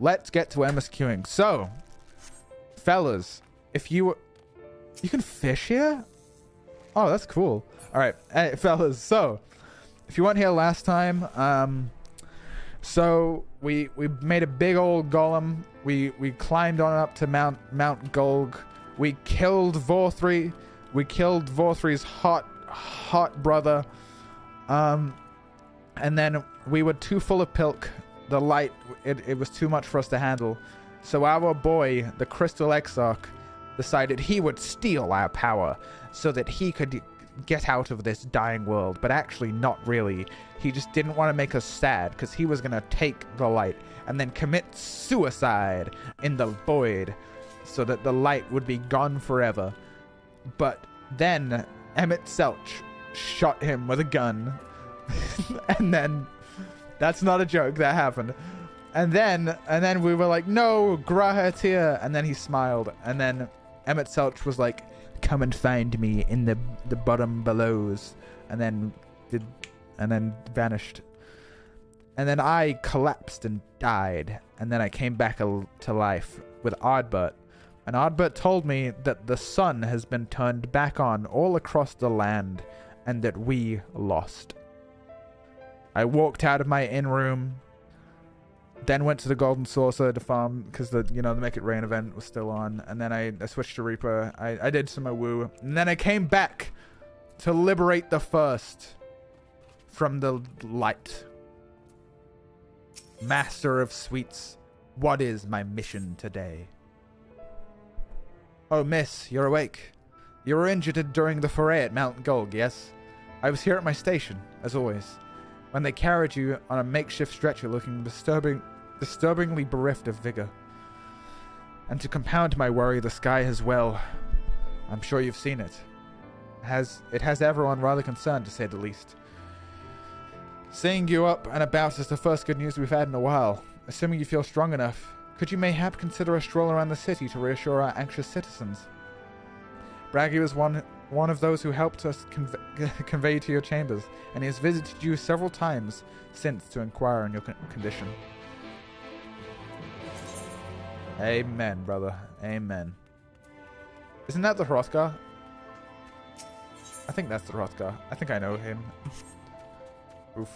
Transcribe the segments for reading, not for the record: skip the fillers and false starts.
let's get to MSQing. So, fellas, if you can fish here? Oh, that's cool. All right, hey, fellas. So, if you weren't here last time, so we made a big old golem. We climbed on up to Mount Golg. We killed Vorthri. We killed Vorthri's hot brother. And then we were too full of pilk. The light, it was too much for us to handle. So our boy, the Crystal Exarch, decided he would steal our power so that he could get out of this dying world. But actually, not really. He just didn't want to make us sad because he was going to take the light and then commit suicide in the void so that the light would be gone forever. But then Emmett Selch shot him with a gun. And then, that's not a joke, that happened. And then we were like, no, Graha's here. And then he smiled. And then Emmett Selch was like, come and find me in the bottom belows. And then vanished. And then I collapsed and died. And then I came back to life with Ardbert. And Ardbert told me that the sun has been turned back on all across the land and that we lost. I walked out of my inn room, then went to the Golden Saucer to farm because the Make It Rain event was still on, and then I switched to Reaper. I did some woo, and then I came back to liberate the First from the light. Master of Sweets, what is my mission today? Oh, miss, you're awake. You were injured during the foray at Mount Golg, yes? I was here at my station, as always, when they carried you on a makeshift stretcher looking disturbingly bereft of vigor. And to compound my worry, the sky has, well, I'm sure you've seen it. It has everyone rather concerned, to say the least. Seeing you up and about is the first good news we've had in a while. Assuming you feel strong enough, could you mayhap consider a stroll around the city to reassure our anxious citizens? Braggy was one of those who helped us convey you to your chambers, and he has visited you several times since to inquire on your condition. Amen, brother. Amen. Isn't that the Hrothgar? I think that's the Hrothgar. I think I know him. Oof.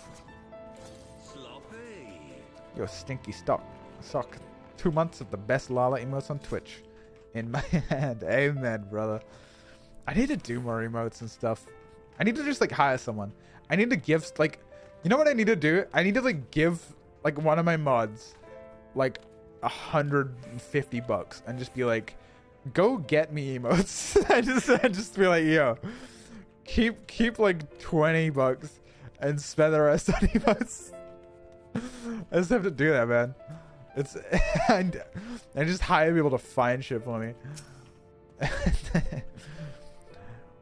Sloppy. You're a stinky sock. 2 months of the best Lala emotes on Twitch. In my hand. Amen, brother. I need to do more emotes and stuff. I need to just hire someone. I need to give you know what I need to do? I need to give one of my mods $150 and just be like, go get me emotes. I just be like, yo, keep $20 and spend the rest on emotes. I just have to do that, man. It's and just hire people to find shit for me.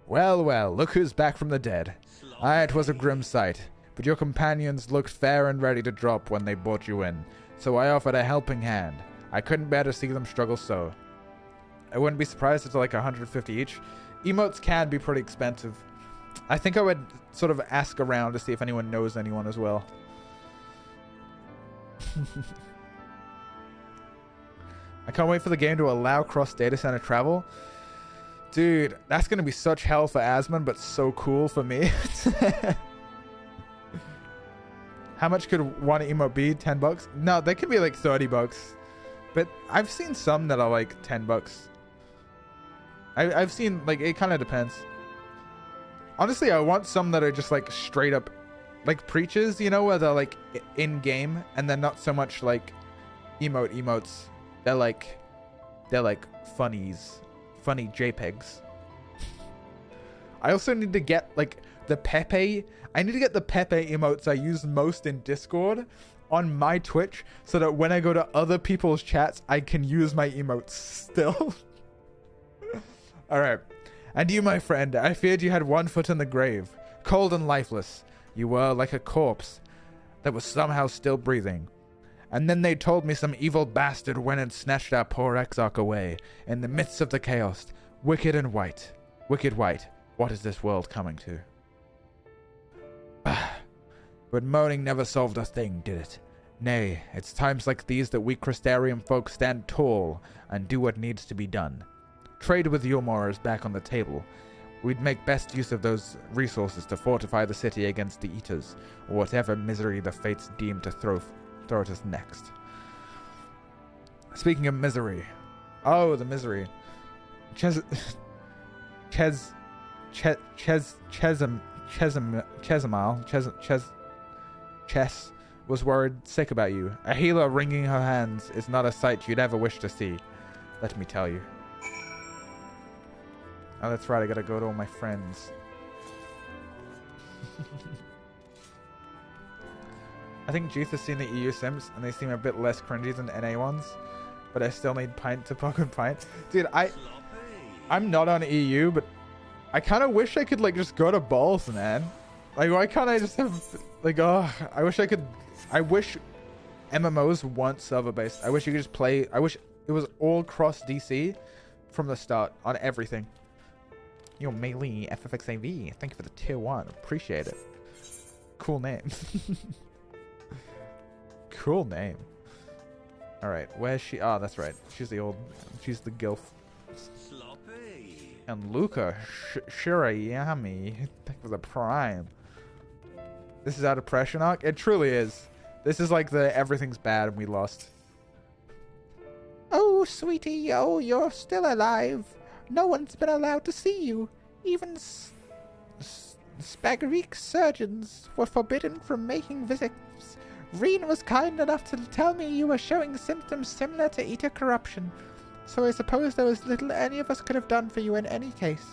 Well, look who's back from the dead. Aye, it was a grim sight, but your companions looked fair and ready to drop when they brought you in, so I offered a helping hand. I couldn't bear to see them struggle so. I wouldn't be surprised if it's $150 each. Emotes can be pretty expensive. I think I would sort of ask around to see if anyone knows anyone as well. I can't wait for the game to allow cross-data center travel. Dude, that's going to be such hell for Asmon, but so cool for me. How much could one emote be? $10? No, they could be $30. But I've seen some that are $10. I've seen, it kind of depends. Honestly, I want some that are just straight up, preaches, where they're in-game, and they're not so much emotes. They're funnies. Funny JPEGs. I also need to get the Pepe. I need to get the Pepe emotes I use most in Discord on my Twitch so that when I go to other people's chats, I can use my emotes still. Alright. And you, my friend, I feared you had one foot in the grave. Cold and lifeless. You were like a corpse that was somehow still breathing. And then they told me some evil bastard went and snatched our poor Exarch away, in the midst of the chaos, wicked and white. Wicked white, what is this world coming to? But moaning never solved a thing, did it? Nay, it's times like these that we Crystarium folk stand tall and do what needs to be done. Trade with Yulmor is back on the table. We'd make best use of those resources to fortify the city against the Eaters, or whatever misery the fates deem to throw at us next. Speaking of misery. Oh, the misery. Chess was worried sick about you. A healer wringing her hands is not a sight you'd ever wish to see. Let me tell you. Oh, that's right. I gotta go to all my friends. I think Jeeth has seen the EU Sims, and they seem a bit less cringy than NA ones. But I still need Pint to poke on Pint. Dude, I'm not on EU, but I kind of wish I could, like, just go to balls, man. Like, why can't I just have, like, oh, I wish MMOs weren't server-based. I wish you could just play, I wish it was all cross DC from the start on everything. Yo, Melee FFXAV, thank you for the tier 1. Appreciate it. Cool name. Cool name. Alright, where's she? Oh, that's right. She's the gilf. Sloppy. And Luca Shirayami. Thank you for the prime. This is our depression arc? It truly is. This is like the everything's bad and we lost. Oh, sweetie, oh, you're still alive. No one's been allowed to see you. Even Spagarique surgeons were forbidden from making visits. Reen was kind enough to tell me you were showing symptoms similar to Eater corruption. So I suppose there was little any of us could have done for you in any case.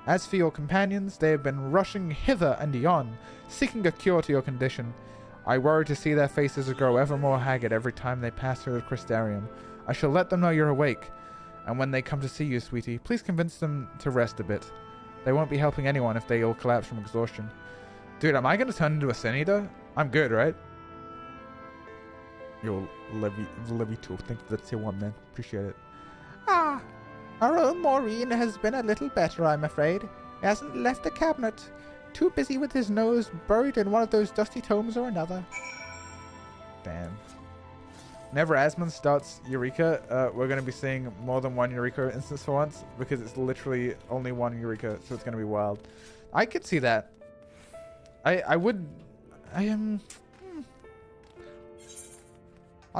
As for your companions, they have been rushing hither and yon, seeking a cure to your condition. I worry to see their faces grow ever more haggard every time they pass through the Crystarium. I shall let them know you're awake. And when they come to see you, sweetie, please convince them to rest a bit. They won't be helping anyone if they all collapse from exhaustion. Dude, am I going to turn into a Sin Eater? I'm good, right? Yo, Levy too. Thank you for the tier 1, man. Appreciate it. Ah, our own Maureen has been a little better, I'm afraid. He hasn't left the cabinet. Too busy with his nose buried in one of those dusty tomes or another. Damn. Whenever Asmund starts Eureka, we're going to be seeing more than one Eureka instance for once, because it's literally only one Eureka, so it's going to be wild. I could see that. I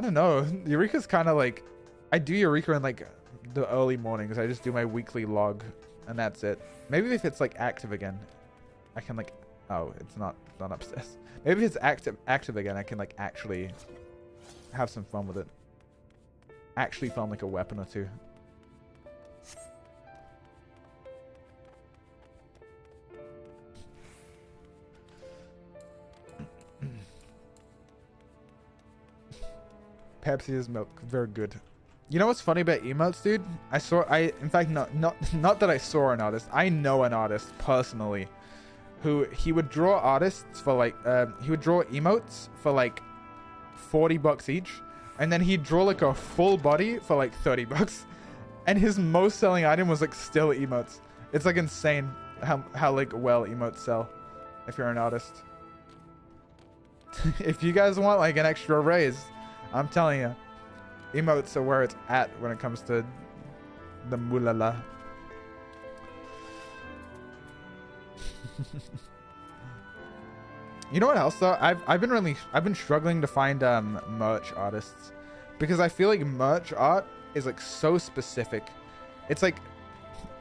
don't know. Eureka's kind of like, I do Eureka in like the early mornings. I just do my weekly log, and that's it. Maybe if it's like active again, I can like, oh, it's not upstairs. Maybe if it's active again, I can like actually have some fun with it. Actually found like a weapon or two. Pepsi is milk, very good. You know what's funny about emotes, dude? In fact, not that I saw an artist. I know an artist personally, who he would draw artists for like, he would draw emotes for like $40 each, and then he'd draw like a full body for like $30, and his most selling item was like still emotes. It's like insane how like well emotes sell if you're an artist. If you guys want like an extra raise, I'm telling you, emotes are where it's at when it comes to the mulala. You know what else though? I've been struggling to find merch artists, because I feel like merch art is like so specific. It's like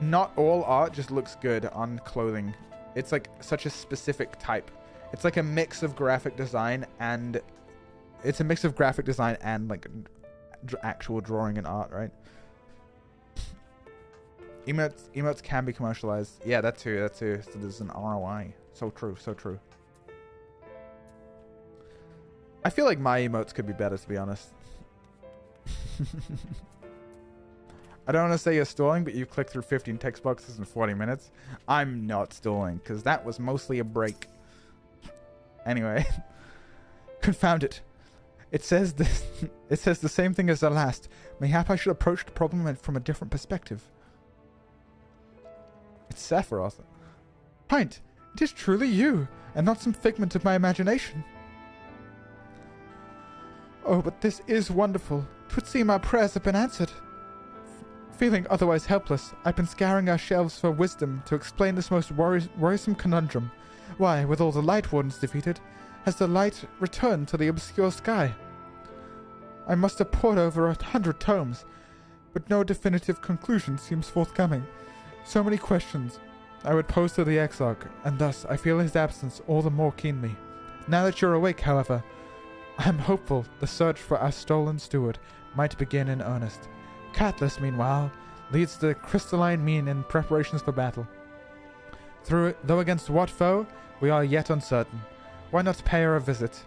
not all art just looks good on clothing. It's like such a specific type. It's like a mix of graphic design and like actual drawing and art, right? Emotes can be commercialized. Yeah, that too. So there's an ROI. So true. I feel like my emotes could be better, to be honest. I don't want to say you're stalling, but you've clicked through 15 text boxes in 40 minutes. I'm not stalling, because that was mostly a break. Anyway. Confound it. It says the same thing as the last. Mayhap I should approach the problem from a different perspective. It's Sephiroth. Pint, it is truly you, and not some figment of my imagination. Oh, but this is wonderful. 'Twould seem our prayers have been answered. Feeling otherwise helpless, I've been scouring our shelves for wisdom to explain this most worrisome conundrum. Why, with all the light wardens defeated, has the light returned to the obscure sky? I must have pored over 100 tomes, but no definitive conclusion seems forthcoming. So many questions I would pose to the Exarch, and thus I feel his absence all the more keenly. Now that you're awake, however, I am hopeful the search for our stolen steward might begin in earnest. Catullus, meanwhile, leads the crystalline mean in preparations for battle. Though against what foe, we are yet uncertain. Why not pay her a visit?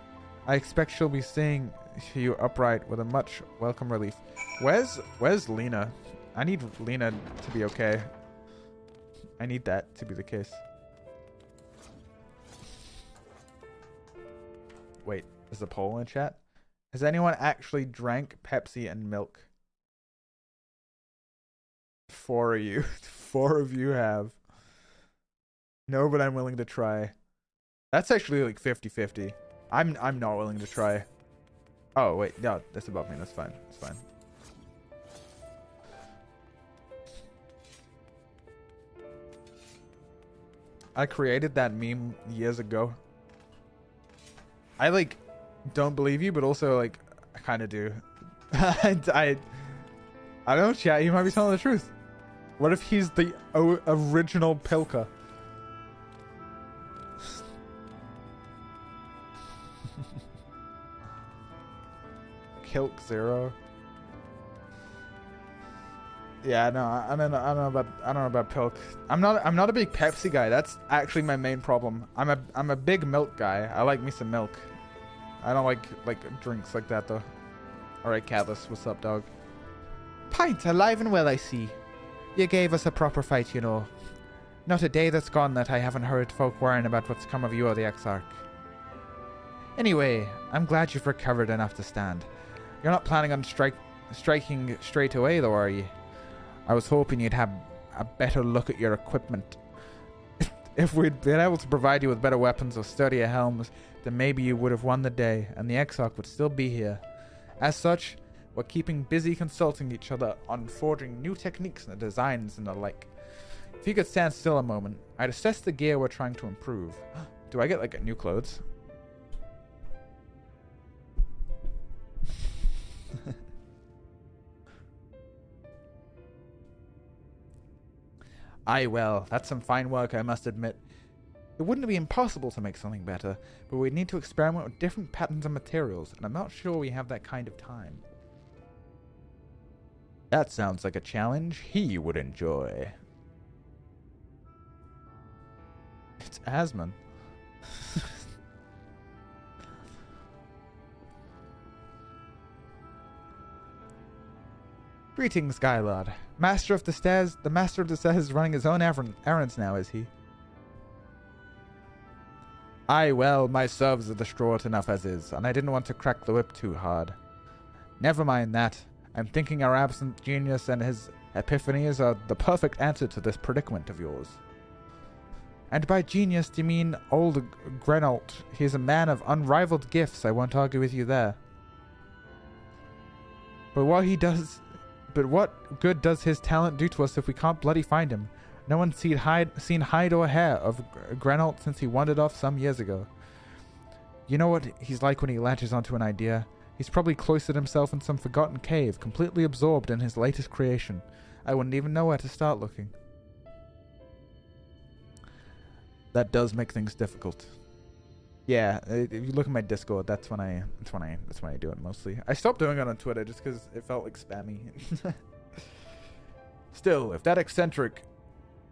I expect she'll be seeing you upright with a much welcome relief. Where's Lena? I need Lena to be okay. I need that to be the case. Wait, is the poll in chat? Has anyone actually drank Pepsi and milk? 4 of you. 4 of you have. No, but I'm willing to try. That's actually like 50-50. I'm not willing to try. Oh, wait. No, that's above me. That's fine. It's fine. I created that meme years ago. I like don't believe you, but also like I kind of do. I don't know, chat. You might be telling the truth. What if he's the original Pilka? Kilk Zero. Yeah, no, I don't know about Pilk. I'm not a big Pepsi guy. That's actually my main problem. I'm a big milk guy. I like me some milk. I don't like drinks like that though. All right, Catullus, what's up, dog? Pint, alive and well, I see. You gave us a proper fight, you know. Not a day that's gone that I haven't heard folk worrying about what's come of you or the Exarch. Anyway, I'm glad you've recovered enough to stand. You're not planning on striking straight away, though, are you? I was hoping you'd have a better look at your equipment. If we'd been able to provide you with better weapons or sturdier helms, then maybe you would have won the day, and the Exarch would still be here. As such, we're keeping busy consulting each other on forging new techniques and designs and the like. If you could stand still a moment, I'd assess the gear we're trying to improve. Do I get, like, new clothes? Aye, well, that's some fine work, I must admit. It wouldn't be impossible to make something better, but we'd need to experiment with different patterns and materials, and I'm not sure we have that kind of time. That sounds like a challenge he would enjoy. It's Asmon. Greetings, Skylord. Master of the Stairs. The Master of the Stairs is running his own errands now, is he? Aye, well, my serves are distraught enough as is, and I didn't want to crack the whip too hard. Never mind that. I'm thinking our absent genius and his epiphanies are the perfect answer to this predicament of yours. And by genius, do you mean old Grenault? He's a man of unrivaled gifts, I won't argue with you there. But what good does his talent do to us if we can't bloody find him? No one's seen hide or hair of Grenault since he wandered off some years ago. You know what he's like when he latches onto an idea? He's probably cloistered himself in some forgotten cave, completely absorbed in his latest creation. I wouldn't even know where to start looking. That does make things difficult. Yeah, if you look at my Discord, that's when I do it mostly. I stopped doing it on Twitter just because it felt like spammy. Still, if that eccentric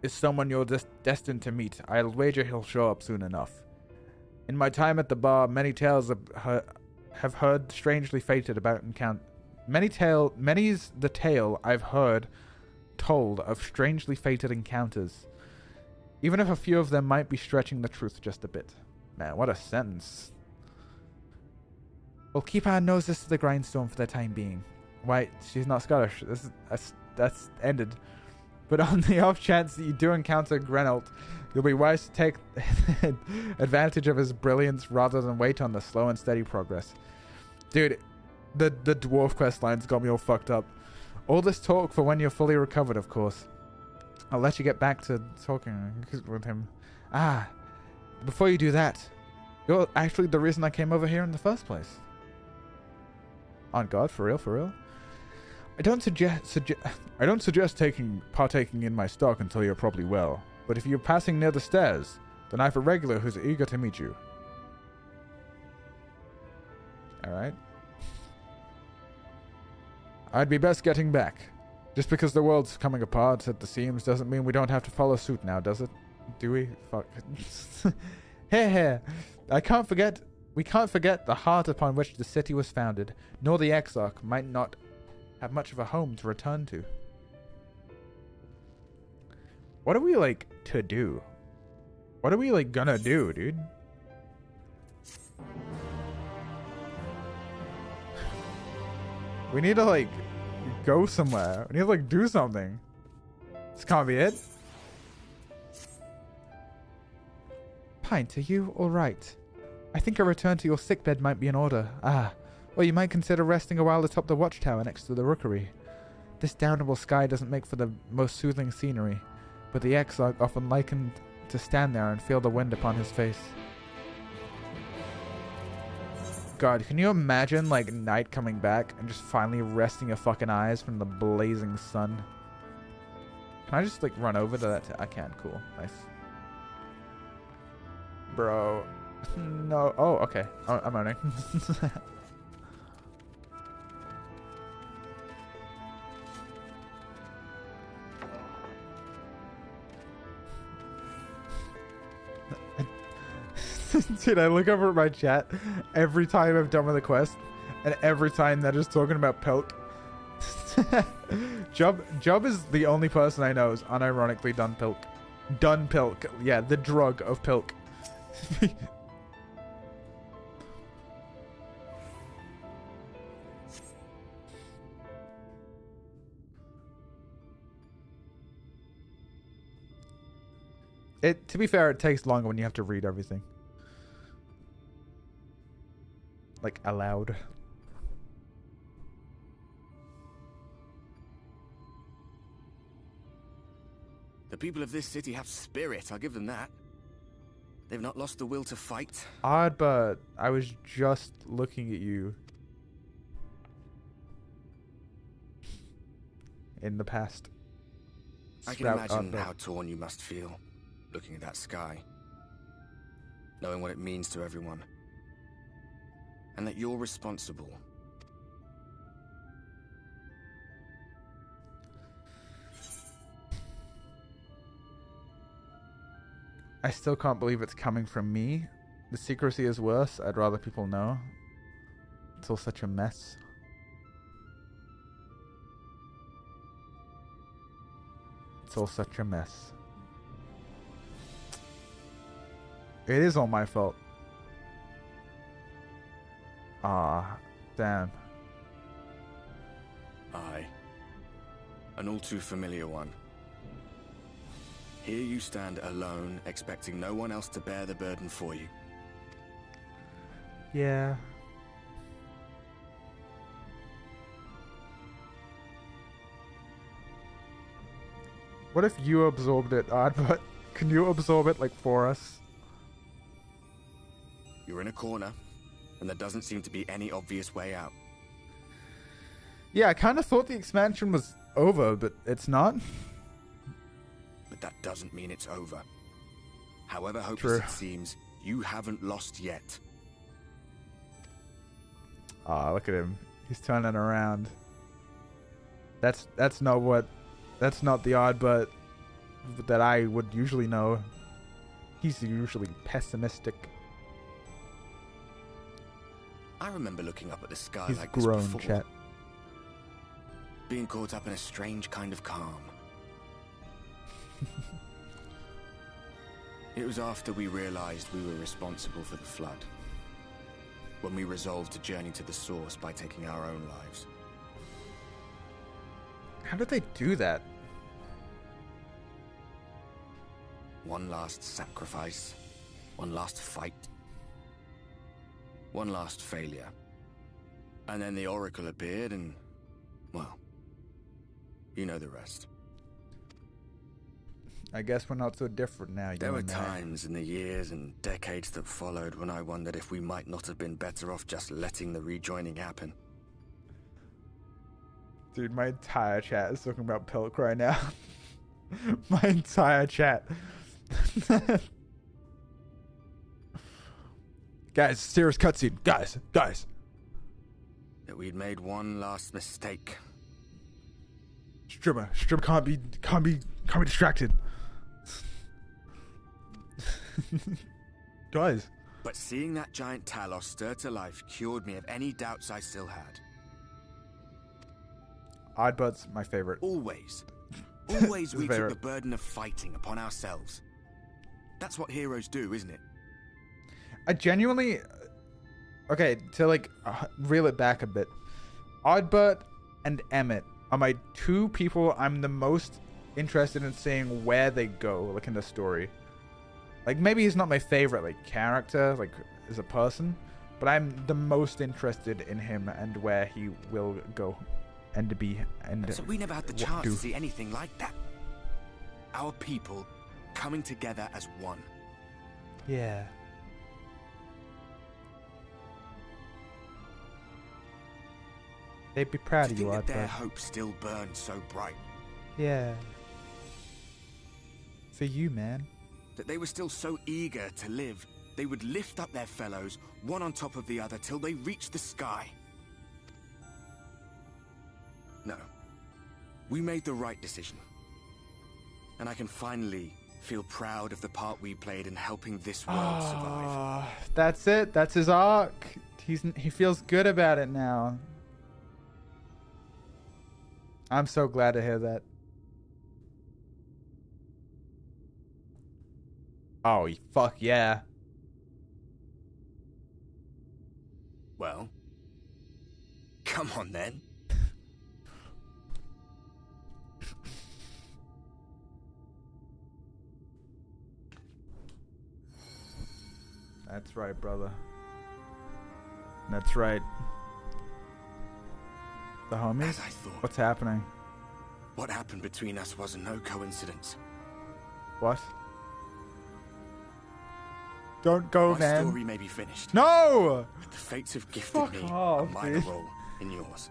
is someone you're destined to meet, I'll wager he'll show up soon enough. In my time at the bar, many tales have heard strangely fated about many's the tale I've heard told of strangely fated encounters. Even if a few of them might be stretching the truth just a bit. Man, what a sentence. We'll keep our noses to the grindstone for the time being. Wait, she's not Scottish. That's ended. But on the off chance that you do encounter Grenault, you'll be wise to take advantage of his brilliance rather than wait on the slow and steady progress. Dude, The dwarf quest lines got me all fucked up. All this talk for when you're fully recovered, of course. I'll let you get back to talking with him. Ah, before you do that, you're actually the reason I came over here in the first place. On God, for real, for real? I don't suggest partaking in my stock until you're probably well. But if you're passing near the stairs, then I have a regular who's eager to meet you. Alright. I'd be best getting back. Just because the world's coming apart at the seams doesn't mean we don't have to follow suit now, does it? Do we? Fuck. Hey. We can't forget the heart upon which the city was founded, nor the Exarch might not have much of a home to return to. What are we, like, to do? What are we, like, gonna do, dude? We need to, like, go somewhere. We need to, like, do something. This can't be it. Pint, are you alright? I think a return to your sickbed might be in order. Ah, or you might consider resting a while atop the watchtower next to the rookery. This downable sky doesn't make for the most soothing scenery, but the Exarch often likened to stand there and feel the wind upon his face. God, can you imagine, like, night coming back and just finally resting your fucking eyes from the blazing sun? Can I just, like, run over to that? I can. Cool. Nice. Bro. No. Oh, okay. I'm running. Dude, I look over at my chat every time I'm done with a quest, and every time they're just talking about Pilk. Job is the only person I know who's unironically done Pilk. Done Pilk. Yeah, the drug of Pilk. To be fair, it takes longer when you have to read everything. Like, aloud. The people of this city have spirit, I'll give them that. They've not lost the will to fight. Odd, but I was just looking at you in the past. I can imagine how torn you must feel, looking at that sky. Knowing what it means to everyone. And that you're responsible. I still can't believe it's coming from me. The secrecy is worse. I'd rather people know. It's all such a mess. It's all such a mess. It is all my fault. Ah, damn. Aye. An all too familiar one. Here you stand alone, expecting no one else to bear the burden for you. Yeah. What if you absorbed it, Oddbot? Can you absorb it, like, for us? You're in a corner, and there doesn't seem to be any obvious way out. Yeah, I kind of thought the expansion was over, but it's not. But that doesn't mean it's over. However hopeless it seems, you haven't lost yet. Ah, look at him. He's turning around. That's not the Oddbot that I would usually know. He's usually pessimistic. I remember looking up at the sky He's like grown, this before. chat. Being caught up in a strange kind of calm. It was after we realized we were responsible for the flood. When we resolved to journey to the source by taking our own lives. How did they do that? One last sacrifice. One last fight. One last failure. And then the Oracle appeared and, well, you know the rest. I guess we're not so different now. There were times in the years and decades that followed when I wondered if we might not have been better off just letting the rejoining happen. Dude, my entire chat is talking about Pilk right now. My entire chat. Guys, serious cutscene. Guys. That we'd made one last mistake. Strimmer can't be distracted. Guys. But seeing that giant Talos stir to life cured me of any doubts I still had. Oddbud's my favorite. Always we took the burden of fighting upon ourselves. That's what heroes do, isn't it? I genuinely... Okay, to like reel it back a bit. Oddbud and Emmett are my two people I'm the most interested in seeing where they go, like in the story. Like maybe he's not my favorite like character, like as a person, but I'm the most interested in him and where he will go and to be and so we never had the chance to see anything like that. Our people coming together as one. Yeah. They'd be proud of you, Oddbud. Their hope still burned so bright. Yeah. For you, man. That they were still so eager to live, they would lift up their fellows, one on top of the other, till they reached the sky. No. We made the right decision. And I can finally feel proud of the part we played in helping this world survive. That's it. That's his arc. He feels good about it now. I'm so glad to hear that. Oh, fuck yeah. Well, come on then. That's right, brother. That's right. The homies? As I thought. What's happening? What happened between us was no coincidence. What? Don't go, man. My story may be finished. No! But the fates have gifted me a minor role in yours.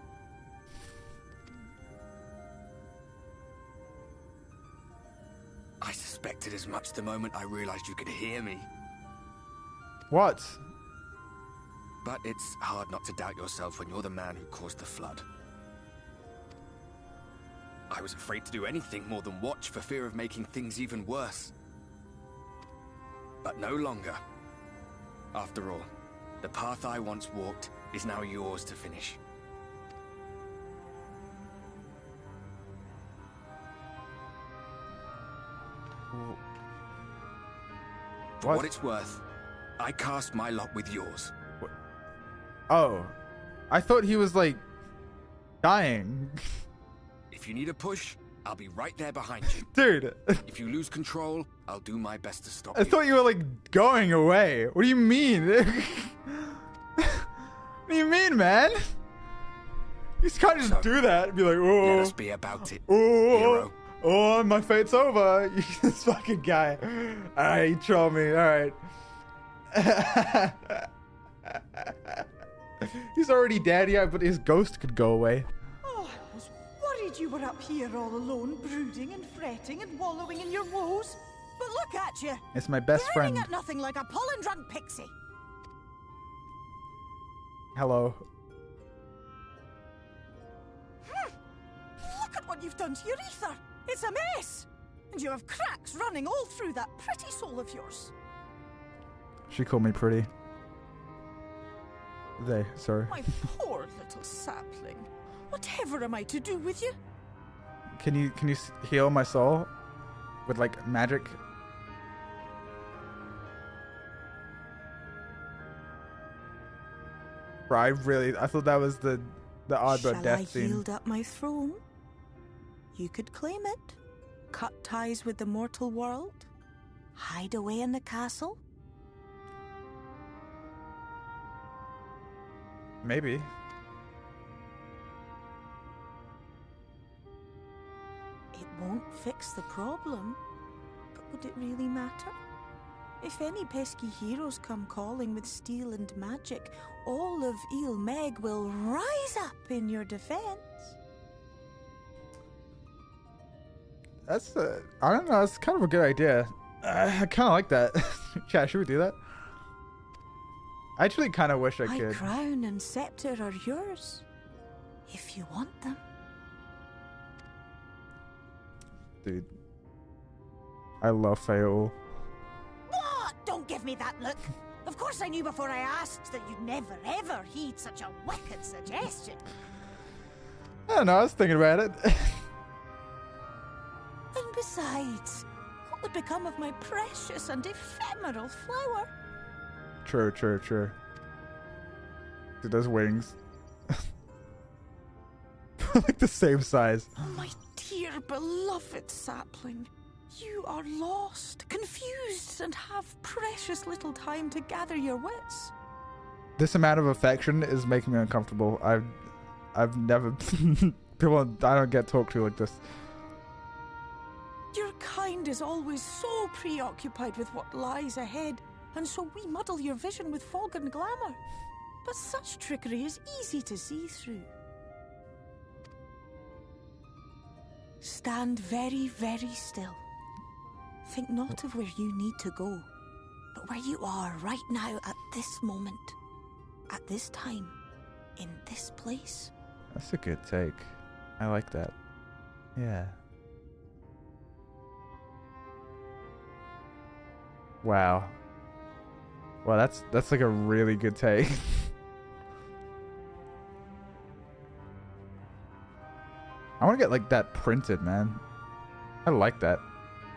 I suspected as much the moment I realized you could hear me. What? But it's hard not to doubt yourself when you're the man who caused the flood. I was afraid to do anything more than watch for fear of making things even worse. But no longer. After all, the path I once walked is now yours to finish. For what it's worth, I cast my lot with yours. Oh. I thought he was, like, dying. If you need a push, I'll be right there behind you. Dude. If you lose control, I'll do my best to stop you. I thought you were, like, going away. What do you mean? What do you mean, man? You just can't just do that and be like, oh. Let us be about it, oh, hero. Oh, my fate's over. This fucking guy. Alright, you troll me. Alright. He's already dead, yeah, but his ghost could go away. Oh, I was worried you were up here all alone, brooding and fretting and wallowing in your woes. But look at you. It's my best friend. At nothing like a pollen-drunk pixie. Hello. Look at what you've done to your ether. It's a mess. And you have cracks running all through that pretty soul of yours. She called me pretty. Sorry. My poor little sapling. Whatever am I to do with you? Can you heal my soul with like magic? Bro, I thought that was the Oddbud death scene. Shall I yield up my throne? You could claim it, cut ties with the mortal world, hide away in the castle. Maybe. won't fix the problem. But would it really matter? If any pesky heroes come calling with steel and magic, all of Il Meg will rise up in your defense. That's I don't know. It's kind of a good idea. I kind of like that. Chat, should we do that? I actually kind of wish I could. My crown and scepter are yours, if you want them. Dude, I love Faol. What? Don't give me that look. Of course I knew before I asked that you'd never ever heed such a wicked suggestion. I don't know. I was thinking about it. And besides, what would become of my precious and ephemeral flower? True. Dude, those wings. Like the same size. Oh, my dear beloved sapling. You are lost, confused, and have precious little time to gather your wits. This amount of affection is making me uncomfortable. I've never people I don't get talked to like this. Your kind is always so preoccupied with what lies ahead, and so we muddle your vision with fog and glamour. But such trickery is easy to see through. Stand very, very still. Think not of where you need to go, but where you are right now at this moment, at this time, in this place. That's a good take. I like that. Yeah. Wow. Well, that's like a really good take. I want to get like that printed, man. I like that.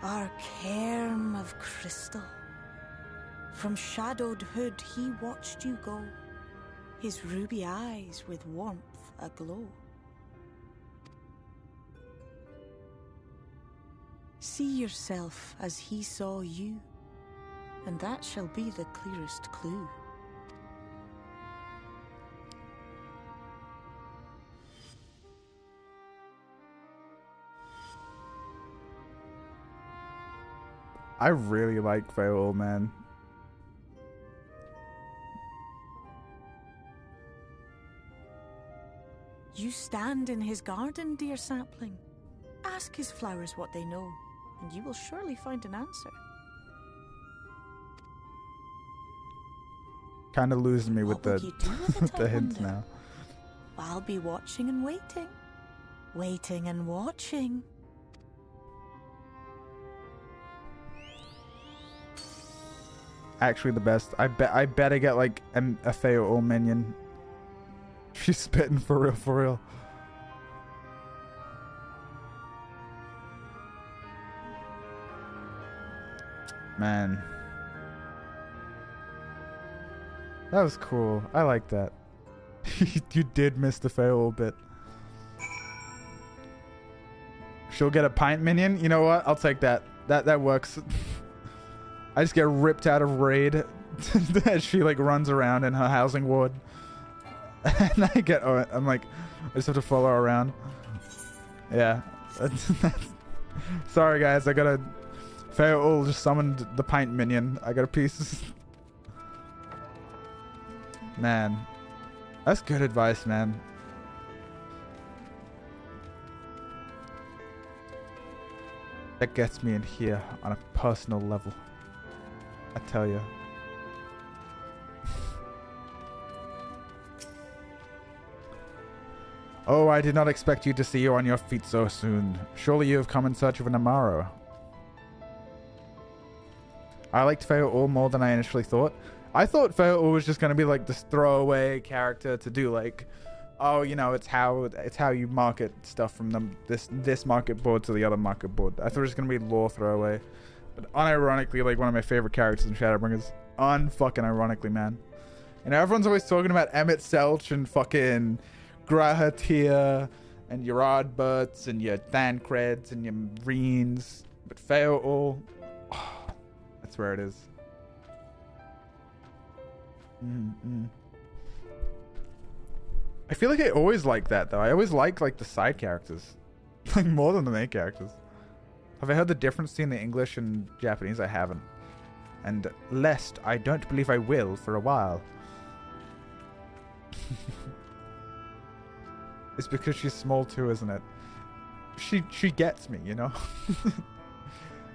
Our cairn of crystal. From shadowed hood he watched you go, his ruby eyes with warmth aglow. See yourself as he saw you, and that shall be the clearest clue. I really like Faol, man. You stand in his garden, dear sapling. Ask his flowers what they know, and you will surely find an answer. Kind of losing me with What the will you do with it, the I hints wonder? now. I'll be watching and waiting. Waiting and watching. Actually, the best. I bet I get like a Faol minion. She's spitting for real, for real. Man. That was cool. I like that. You did miss the Faol bit. She'll get a Pint minion? You know what? I'll take that. That works. I just get ripped out of raid as she like runs around in her housing ward. And I get, I'm like, I just have to follow her around. Yeah. Sorry guys, I gotta, Faol just summoned the Pint minion. I got a piece. Man. That's good advice, man. That gets me in here on a personal level. I tell you. Oh, I did not expect you to see you on your feet so soon. Surely you have come in search of an Amaro. I liked Faol more than I initially thought. I thought Faol was just going to be like this throwaway character to do like, oh, you know, it's how you market stuff from this market board to the other market board. I thought it was going to be lore throwaway. But unironically, like one of my favorite characters in Shadowbringers. Unfucking ironically, man. You know, everyone's always talking about Emmett Selch and fucking Grahatir and your Oddbutts and your Thancreds and your Reens. But Faol, oh, that's where it is. I feel like I always like that though. I always like the side characters, like more than the main characters. Have I heard the difference between the English and Japanese? I haven't. And lest I don't believe I will for a while. It's because she's small too, isn't it? She gets me, you know?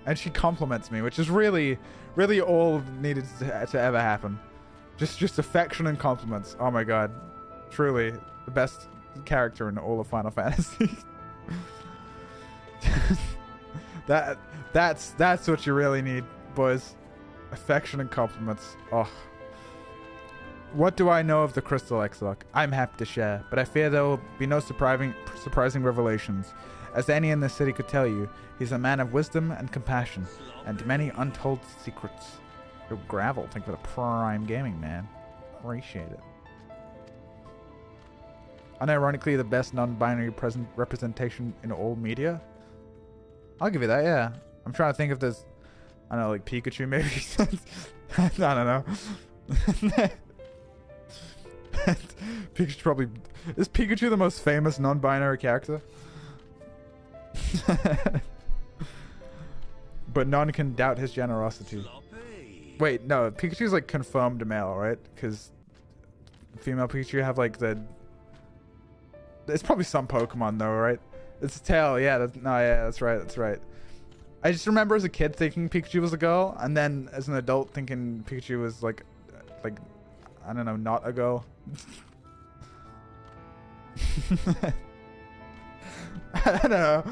And she compliments me, which is really, really all needed to ever happen. Just affection and compliments. Oh my god. Truly, the best character in all of Final Fantasy. That's what you really need, boys. Affection and compliments. Oh. What do I know of the Crystal Exarch? I'm happy to share, but I fear there will be no surprising revelations. As any in the city could tell you, he's a man of wisdom and compassion, and many untold secrets. Yo, Gravel, think of it a prime gaming, man. Appreciate it. Unironically, the best non-binary representation in all media? I'll give you that, yeah. I'm trying to think if there's... I don't know, like Pikachu maybe? I don't know. Pikachu probably... Is Pikachu the most famous non-binary character? But none can doubt his generosity. Wait, no, Pikachu's like confirmed male, right? Because female Pikachu have like the... It's probably some Pokemon though, right? It's a tail, yeah. That's right. I just remember as a kid thinking Pikachu was a girl, and then as an adult thinking Pikachu was like I don't know, not a girl. I don't know,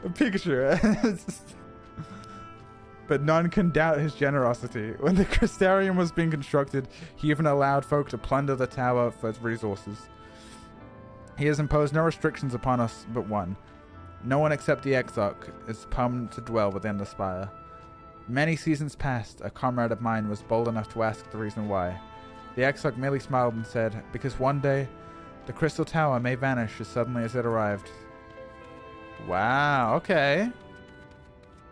Pikachu. But none can doubt his generosity. When the Crystarium was being constructed, he even allowed folk to plunder the tower for its resources. He has imposed no restrictions upon us but one. No one except the Exarch is permanent to dwell within the spire. Many seasons past, a comrade of mine was bold enough to ask the reason why. The Exarch merely smiled and said, because one day, the Crystal Tower may vanish as suddenly as it arrived. Wow, okay.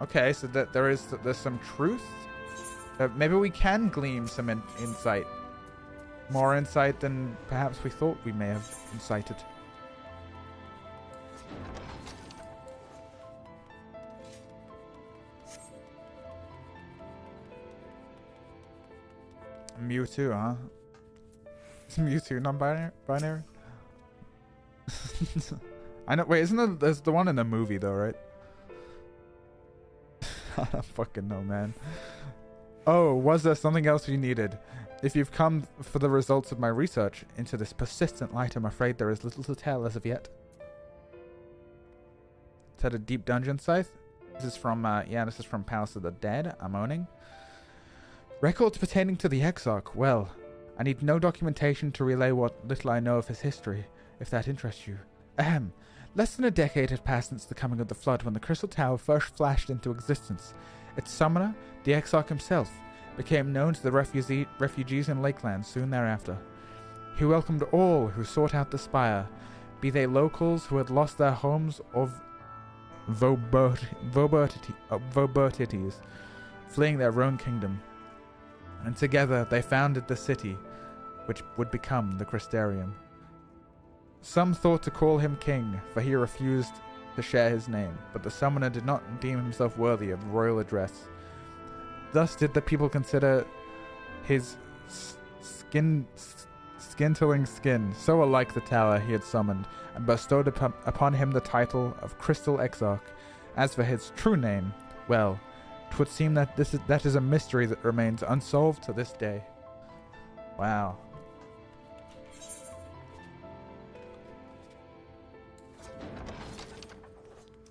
Okay, so that there's some truth. Maybe we can glean some insight. More insight than perhaps we thought we may have incited. Mewtwo, huh? Is Mewtwo non-binary? I know. Wait, isn't there's the one in the movie though, right? I don't fucking know, man. Oh, was there something else you needed? If you've come for the results of my research into this persistent light, I'm afraid there is little to tell as of yet. Is that a deep dungeon scythe? This is from, this is from Palace of the Dead, I'm owning. Records pertaining to the Exarch. Well, I need no documentation to relay what little I know of his history, if that interests you. Ahem. Less than a decade had passed since the coming of the Flood when the Crystal Tower first flashed into existence. Its summoner, the Exarch himself, became known to the refugees in Lakeland soon thereafter. He welcomed all who sought out the spire, be they locals who had lost their homes or Vobertites, fleeing their own kingdom. And together they founded the city, which would become the Crystarium. Some thought to call him king, for he refused to share his name, but the summoner did not deem himself worthy of royal address. Thus did the people consider his scintilling skin so alike the tower he had summoned, and bestowed upon him the title of Crystal Exarch. As for his true name, well, 'twould seem that that is a mystery that remains unsolved to this day. Wow.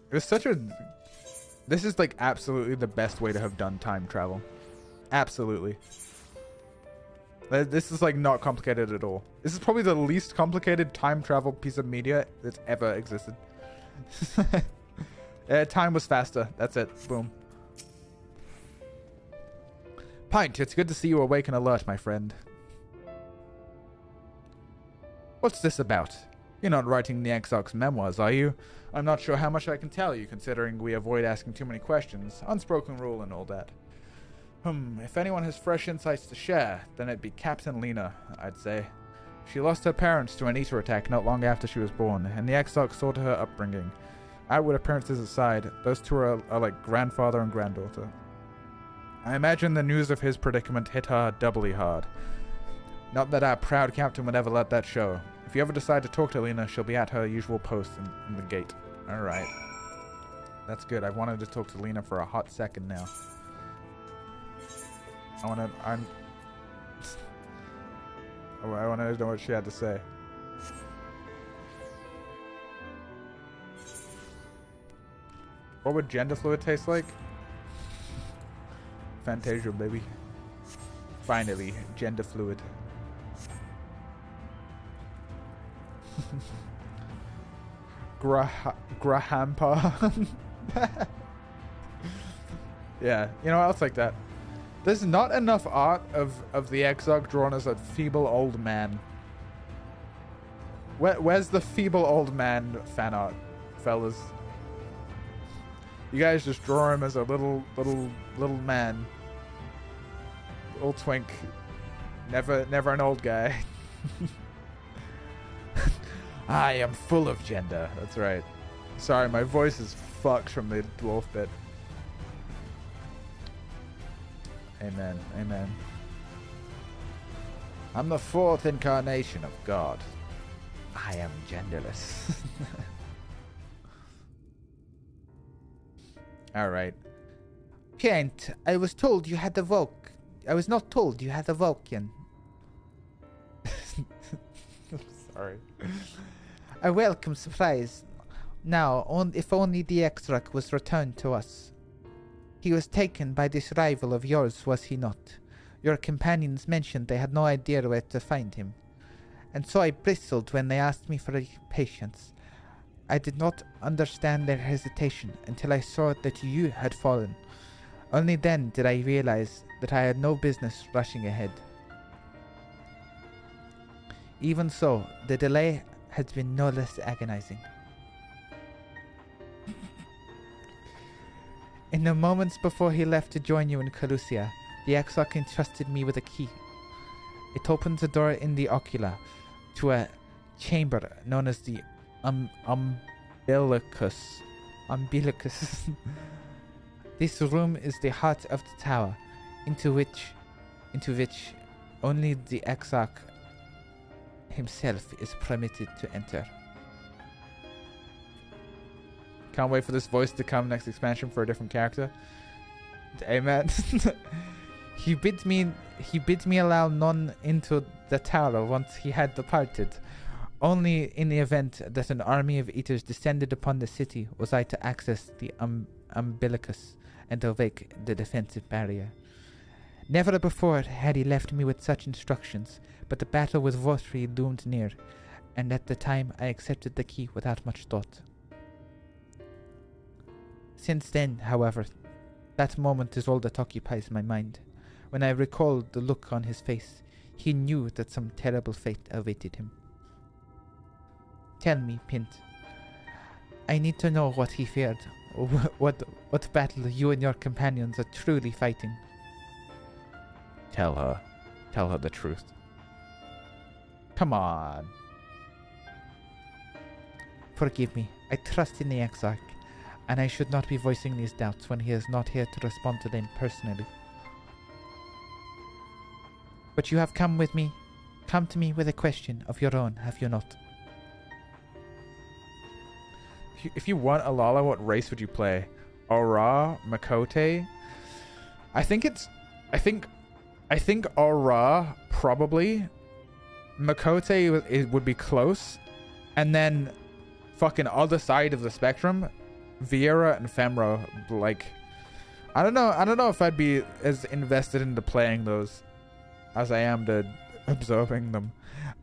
It was such a... This is like absolutely the best way to have done time travel. Absolutely. This is like not complicated at all. This is probably the least complicated time travel piece of media that's ever existed. Time was faster. That's it. Boom. Pint, it's good to see you awake and alert, my friend. What's this about? You're not writing the Exarch's memoirs, are you? I'm not sure how much I can tell you, considering we avoid asking too many questions. Unspoken rule and all that. If anyone has fresh insights to share, then it'd be Captain Lena, I'd say. She lost her parents to an eater attack not long after she was born, and the Exarch saw to her upbringing. Outward appearances aside, those two are like grandfather and granddaughter. I imagine the news of his predicament hit her doubly hard. Not that our proud captain would ever let that show. If you ever decide to talk to Lena, she'll be at her usual post in the gate. Alright. That's good. I've wanted to talk to Lena for a hot second now. I wanna know what she had to say. What would gender fluid taste like? Fantasia, baby. Finally, gender fluid. Grahampa. Yeah, you know, I'll take that. There's not enough art of the Exarch drawn as a feeble old man. Where's the feeble old man fan art, fellas? You guys just draw him as a little man. Little twink. Never an old guy. I am full of gender. That's right. Sorry, my voice is fucked from the dwarf bit. Amen. Amen. I'm the fourth incarnation of God. I am genderless. Alright. Pint, I was told you had the I was not told you had a Vulcan. Sorry. A welcome surprise. Now, if only the Exarch was returned to us. He was taken by this rival of yours, was he not? Your companions mentioned they had no idea where to find him. And so I bristled when they asked me for patience. I did not understand their hesitation until I saw that you had fallen. Only then did I realize that I had no business rushing ahead. Even so, the delay has been no less agonizing. In the moments before he left to join you in Calusia, the Exarch entrusted me with a key. It opens a door in the ocula to a chamber known as the Umbilicus. This room is the heart of the tower, into which only the Exarch himself is permitted to enter. Can't wait for this voice to come next expansion for a different character. Amen. He bid me allow none into the tower once he had departed. Only in the event that an army of eaters descended upon the city was I to access the umbilicus and awake the defensive barrier. Never before had he left me with such instructions, but the battle with Votri loomed near, and at the time I accepted the key without much thought. Since then, however, that moment is all that occupies my mind. When I recall the look on his face, he knew that some terrible fate awaited him. Tell me, Pint. I need to know what he feared, or what battle you and your companions are truly fighting. Tell her the truth. Come on. Forgive me, I trust in the Exarch, and I should not be voicing these doubts when he is not here to respond to them personally. But you have come to me with a question of your own, have you not? If you want Alala, what race would you play? Aura, Makote? I think Aura probably. Makote it would be close, and then fucking other side of the spectrum, Viera and Femro. Like, I don't know if I'd be as invested into playing those as I am to absorbing them.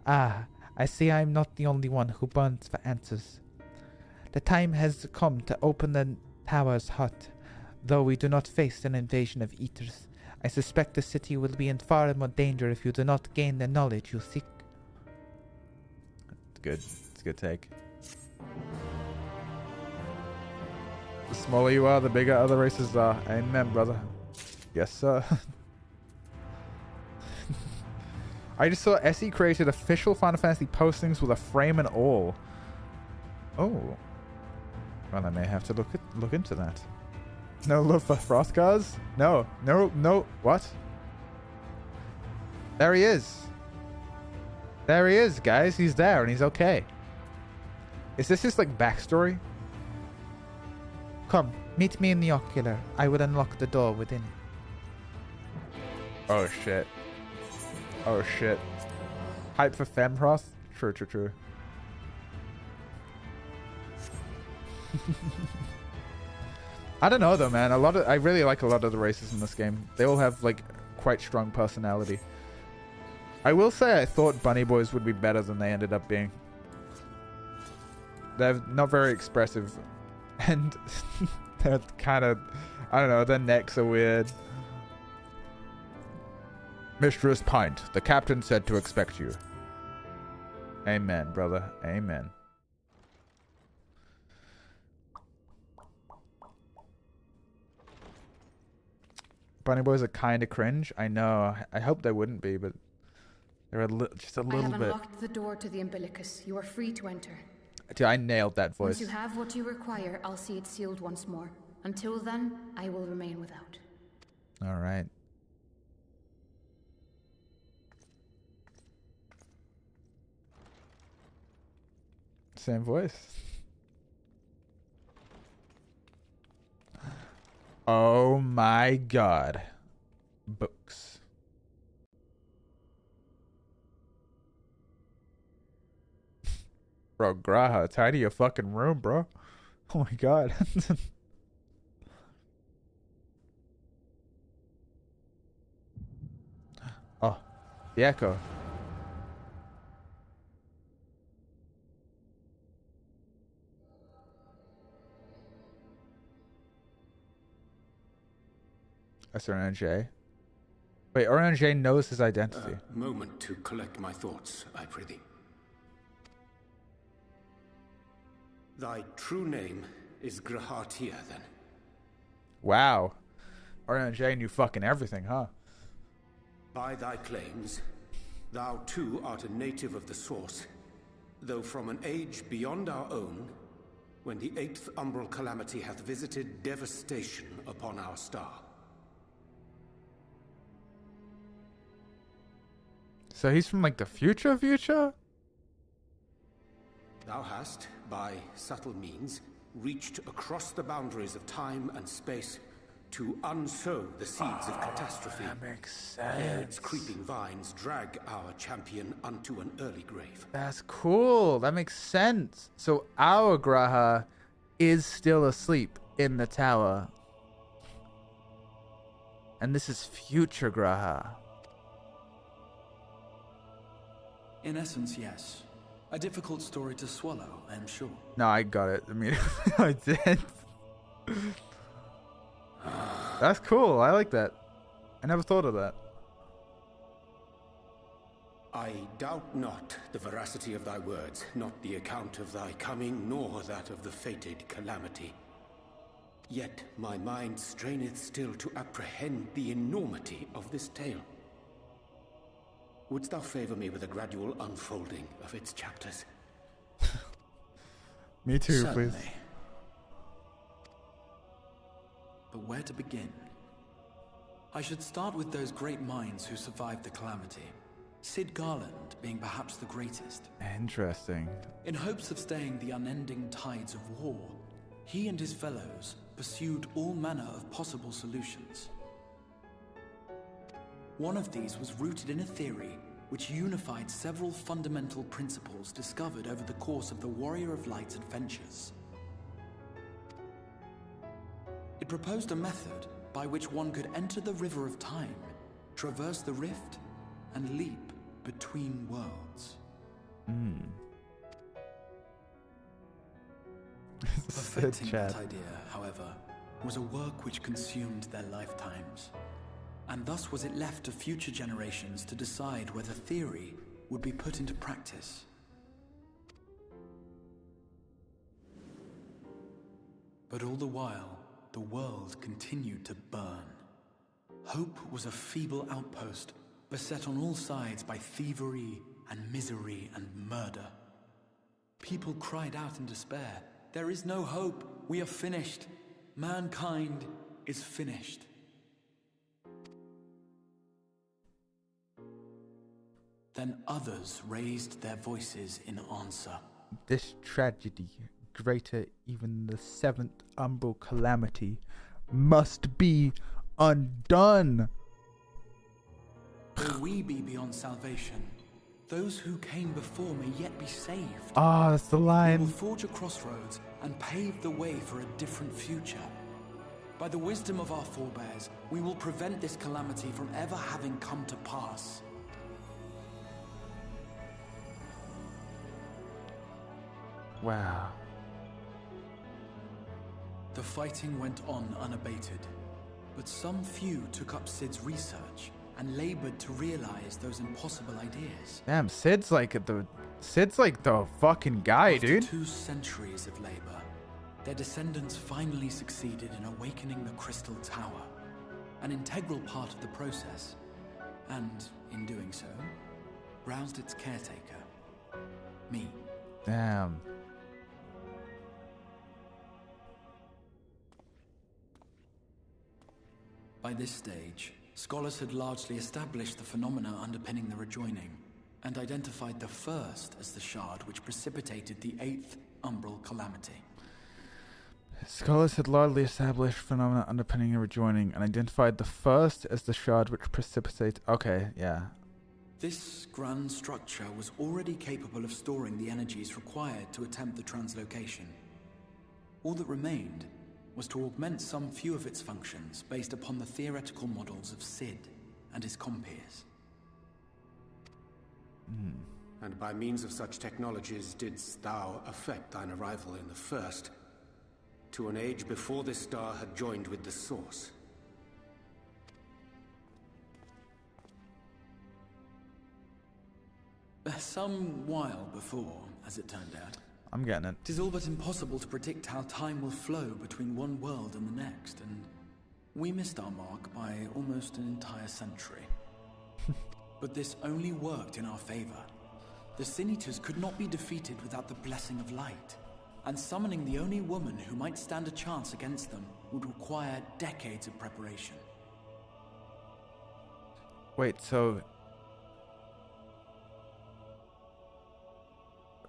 Ah, I see I'm not the only one who burns for answers. The time has come to open the tower's heart. Though we do not face an invasion of eaters, I suspect the city will be in far more danger if you do not gain the knowledge you seek. It's good. It's a good take. The smaller you are, the bigger other races are. Amen, brother. Yes, sir. I just saw SE created official Final Fantasy postings with a frame and all. Oh. Well, I may have to look into that. No love for Frostcars? No. What? There he is. There he is, guys. He's there and he's okay. Is this his, like, backstory? Come, meet me in the ocular. I will unlock the door within. Oh, shit. Oh, shit. Hype for Femfrost? True. I don't know though, man. I really like a lot of the races in this game. They all have like quite strong personality. I will say I thought Bunny Boys would be better than they ended up being. They're not very expressive, and they're kind of, I don't know, their necks are weird. Mistress Pint, the captain said to expect you. Amen, brother. Amen. Bunny Boys are kind of cringe. I know. I hope they wouldn't be, but they're just a little bit. I have unlocked the door to the umbilicus. You are free to enter. Dude, I nailed that voice. Once you have what you require, I'll see it sealed once more. Until then, I will remain without. All right. Same voice. Oh my god. Books. Bro, Graha, tidy your fucking room, bro. Oh my god. Oh, the echo. That's RNJ. Wait, RNJ knows his identity. A moment to collect my thoughts, I prithee. Thy true name is Grahatia, then? Wow. RNJ knew fucking everything, huh? By thy claims, thou too art a native of the Source, though from an age beyond our own, when the 8th umbral calamity hath visited devastation upon our star. So he's from like the future? Thou hast, by subtle means, reached across the boundaries of time and space to unsow the seeds of catastrophe. That makes Ere sense. its creeping vines drag our champion unto an early grave. That's cool. That makes sense. So our Graha is still asleep in the tower. And this is future Graha. In essence, yes. A difficult story to swallow, I am sure. No, I got it. I mean, I did. That's cool. I like that. I never thought of that. I doubt not the veracity of thy words, not the account of thy coming, nor that of the fated calamity. Yet my mind straineth still to apprehend the enormity of this tale. Wouldst thou favor me with a gradual unfolding of its chapters? Me too, Certainly. please. But where to begin? I should start with those great minds who survived the calamity. Sid Garland being perhaps the greatest. Interesting. In hopes of staying the unending tides of war, he and his fellows pursued all manner of possible solutions. One of these was rooted in a theory which unified several fundamental principles discovered over the course of the Warrior of Light's adventures. It proposed a method by which one could enter the River of Time, traverse the rift, and leap between worlds. Perfecting that idea, however, was a work which consumed their lifetimes. And thus was it left to future generations to decide whether theory would be put into practice. But all the while, the world continued to burn. Hope was a feeble outpost, beset on all sides by thievery and misery and murder. People cried out in despair, "There is no hope, We are finished. Mankind is finished. Then others raised their voices in answer. This tragedy, greater even the seventh umbral calamity, must be undone. Though we be beyond salvation, those who came before may yet be saved. Ah, that's the We line. will forge a crossroads and pave the way for a different future. By the wisdom of our forebears, we will prevent this calamity from ever having come to pass. Wow. The fighting went on unabated, but some few took up Sid's research and labored to realize those impossible ideas. Damn, Sid's like the fucking guy, After dude. 2 centuries of labor, their descendants finally succeeded in awakening the Crystal Tower, an integral part of the process, and, in doing so, roused its caretaker, me. Damn. By this stage, scholars had largely established the phenomena underpinning the rejoining, and identified the first as the shard which precipitated the 8th umbral calamity. Scholars had largely established phenomena underpinning and rejoining, and identified the first as the shard which precipitates. Okay, yeah. This grand structure was already capable of storing the energies required to attempt the translocation. All that remained was to augment some few of its functions based upon the theoretical models of Sid and his compeers. And by means of such technologies didst thou effect thine arrival in the first, to an age before this star had joined with the source. Some while before, as it turned out. I'm getting it. 'Tis all but impossible to predict how time will flow between one world and the next, and we missed our mark by almost an entire century. But this only worked in our favor. The Sin Eaters could not be defeated without the blessing of light, and summoning the only woman who might stand a chance against them would require decades of preparation. Wait, so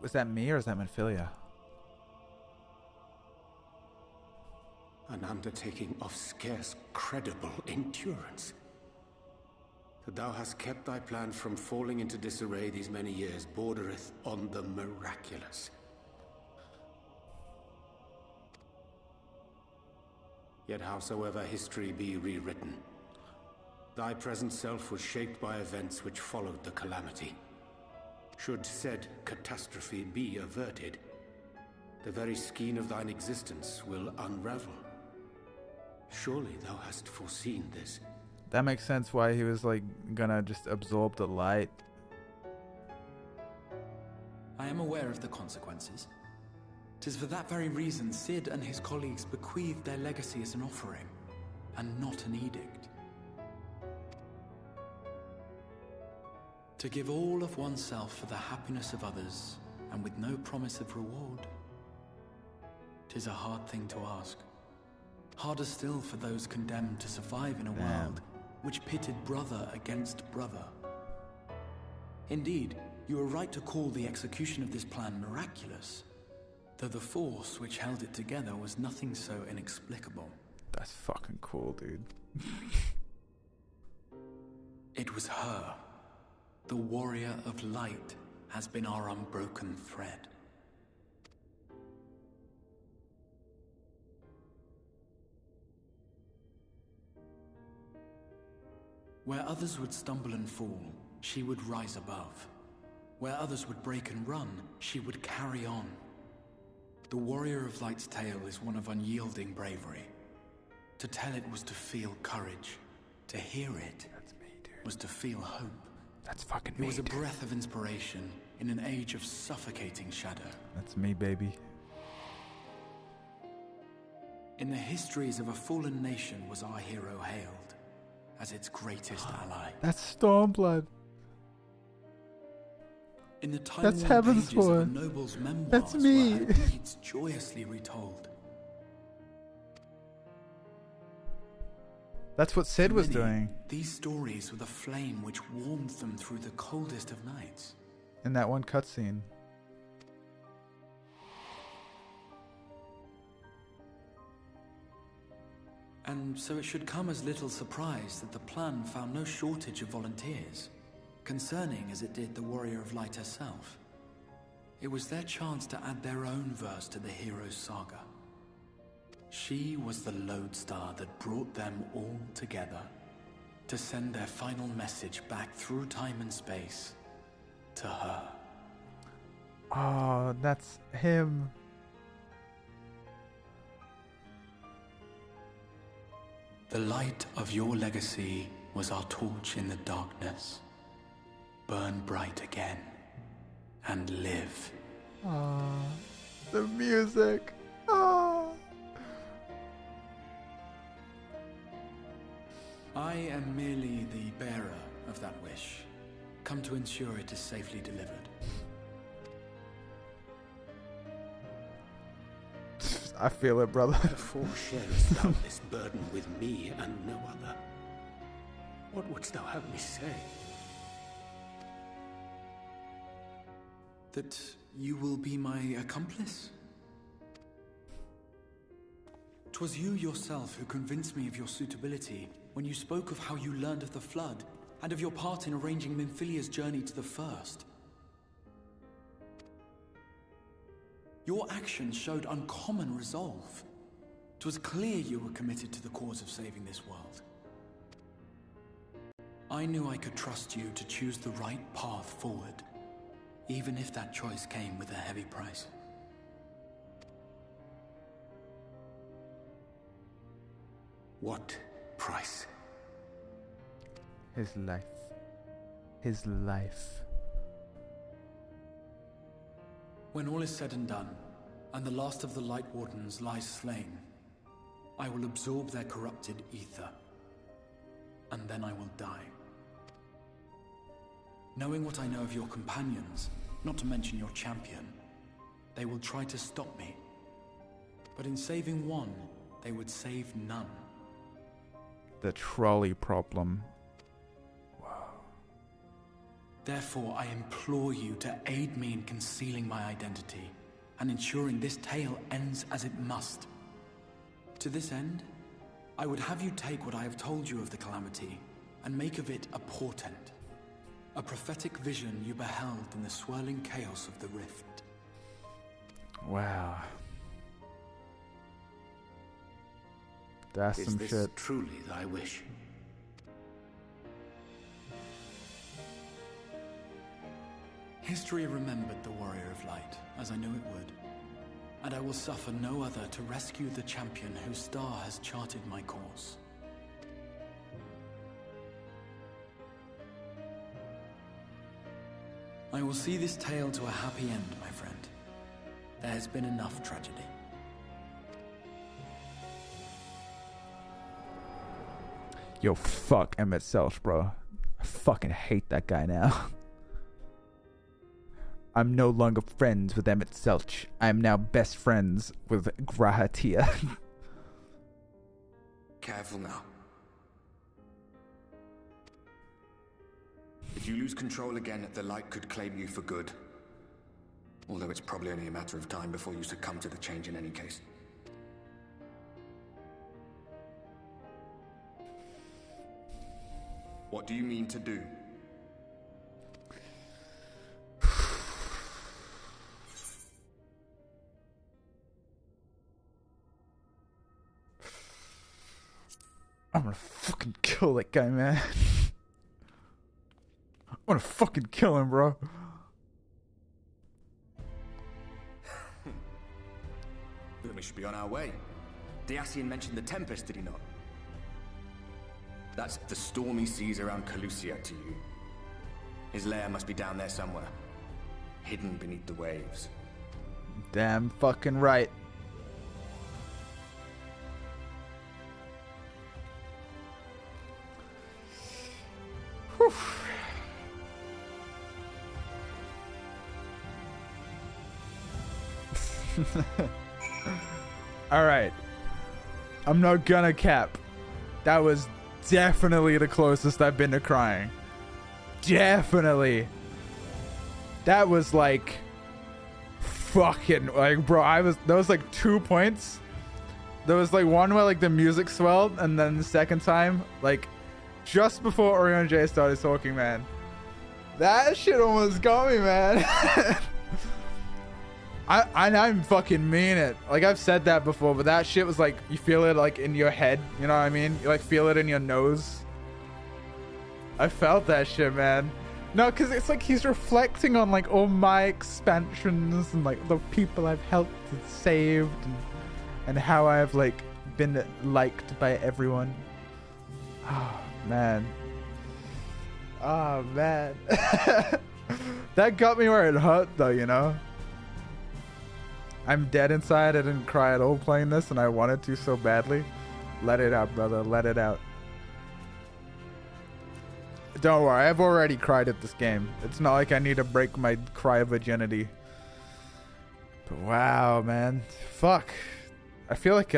was that me or is that Minfilia? An undertaking of scarce credible endurance. That thou hast kept thy plan from falling into disarray these many years bordereth on the miraculous. Yet howsoever history be rewritten, thy present self was shaped by events which followed the calamity. Should said catastrophe be averted, the very skein of thine existence will unravel. Surely thou hast foreseen this. That makes sense why he was like gonna just absorb the light. I am aware of the consequences. 'Tis for that very reason Sid and his colleagues bequeathed their legacy as an offering, and not an edict. To give all of oneself for the happiness of others, and with no promise of reward. 'Tis a hard thing to ask. Harder still for those condemned to survive in a world which pitted brother against brother. Indeed, you are right to call the execution of this plan miraculous, though the force which held it together was nothing so inexplicable. That's fucking cool, dude. It was her. The warrior of light has been our unbroken thread. Where others would stumble and fall, she would rise above. Where others would break and run, she would carry on. The warrior of light's tale is one of unyielding bravery. To tell it was to feel courage. To hear it was to feel hope. That's fucking It me. was a dude. breath of inspiration in an age of suffocating shadow. That's me, baby. In the histories of a fallen nation was our hero hailed as its greatest ally. That's Stormblood. In the That's time-worn Heaven's pages of a Born. noble's memoirs That's were me. her deeds joyously retold. That's what Sid To was many, doing These stories were the flame which warmed them through the coldest of nights. in that one cutscene. And so it should come as little surprise that the plan found no shortage of volunteers, concerning as it did the Warrior of Light herself. It was their chance to add their own verse to the hero's saga. She was the lodestar that brought them all together, to send their final message back through time and space to her. Oh, that's him. The light of your legacy was our torch in the darkness. Burn bright again and live. Oh, the music. Oh. I am merely the bearer of that wish, come to ensure it is safely delivered. I feel it, brother. Therefore sharest thou this burden with me and no other. What wouldst thou have me say? That you will be my accomplice? 'Twas you yourself who convinced me of your suitability when you spoke of how you learned of the Flood and of your part in arranging Minfilia's journey to the First. Your actions showed uncommon resolve. 'Twas clear you were committed to the cause of saving this world. I knew I could trust you to choose the right path forward, even if that choice came with a heavy price. What price? His life. His life. When all is said and done, and the last of the Light Wardens lies slain, I will absorb their corrupted ether, and then I will die. Knowing what I know of your companions, not to mention your champion, they will try to stop me. But in saving one, they would save none. The trolley problem. Therefore, I implore you to aid me in concealing my identity and ensuring this tale ends as it must. To this end, I would have you take what I have told you of the Calamity and make of it a portent. A prophetic vision you beheld in the swirling chaos of the rift. Wow. That's Is some this shit. truly thy wish? History remembered the Warrior of Light, as I knew it would. And I will suffer no other to rescue the champion whose star has charted my course. I will see this tale to a happy end, my friend. There has been enough tragedy. Yo, fuck Emmett Selch, bro. I fucking hate that guy now. I'm no longer friends with Emmett Selch. I am now best friends with Grahatia. Careful now. If you lose control again, the light could claim you for good. Although it's probably only a matter of time before you succumb to the change in any case. What do you mean to do? I'm gonna fucking kill that guy, man. I'm gonna fucking kill him, bro. Then we should be on our way. Diassian mentioned the Tempest, did he not? That's the stormy seas around Calusia to you. His lair must be down there somewhere, hidden beneath the waves. Damn fucking right. Whew. All right. I'm not gonna cap. That was definitely the closest I've been to crying. Definitely. That was like fucking like, bro, there was like 2 points. There was like one where like the music swelled, and then the second time, like just before Orion J started talking, man, that shit almost got me, man. I'm fucking mean it. Like, I've said that before, but that shit was like, you feel it like in your head, you know what I mean? You like feel it in your nose. I felt that shit, man. No, because it's like he's reflecting on like all my expansions and like the people I've helped and saved, and how I've like been liked by everyone. Oh man. Oh man. That got me where it hurt though, you know? I'm dead inside. I didn't cry at all playing this, and I wanted to so badly. Let it out, brother. Let it out. Don't worry, I've already cried at this game. It's not like I need to break my cry virginity. But wow, man. Fuck. I feel like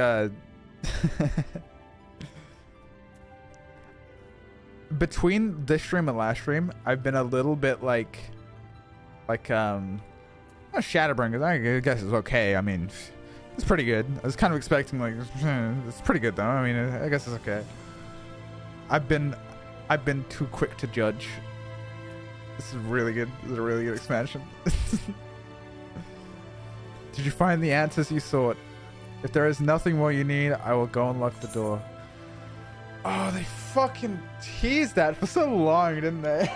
between this stream and last stream, I've been a little bit like Shadowbringers, I guess it's okay. I mean, it's pretty good. I was kind of expecting like, it's pretty good though. I mean, I guess it's okay. I've been too quick to judge. This is really good. This is a really good expansion. Did you find the answers you sought? If there is nothing more you need, I will go and lock the door. Oh, they fucking teased that for so long, didn't they?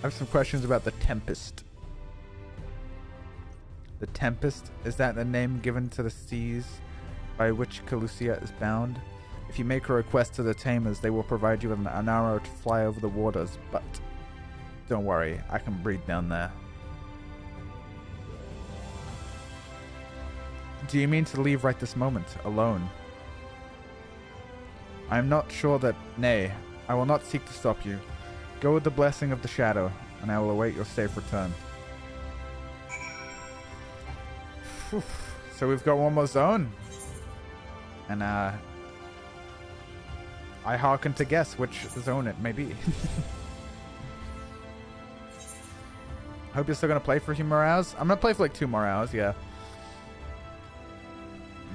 I have some questions about the Tempest. The Tempest, is that the name given to the seas by which Calusia is bound? If you make a request to the Tamers, they will provide you with an arrow to fly over the waters, but don't worry, I can breathe down there. Do you mean to leave right this moment, alone? I am not sure that... Nay, I will not seek to stop you. Go with the blessing of the shadow, and I will await your safe return. Whew. So we've got one more zone. And I hearken to guess which zone it may be. Hope you're still going to play for a few more hours. I'm going to play for like 2 more hours, yeah.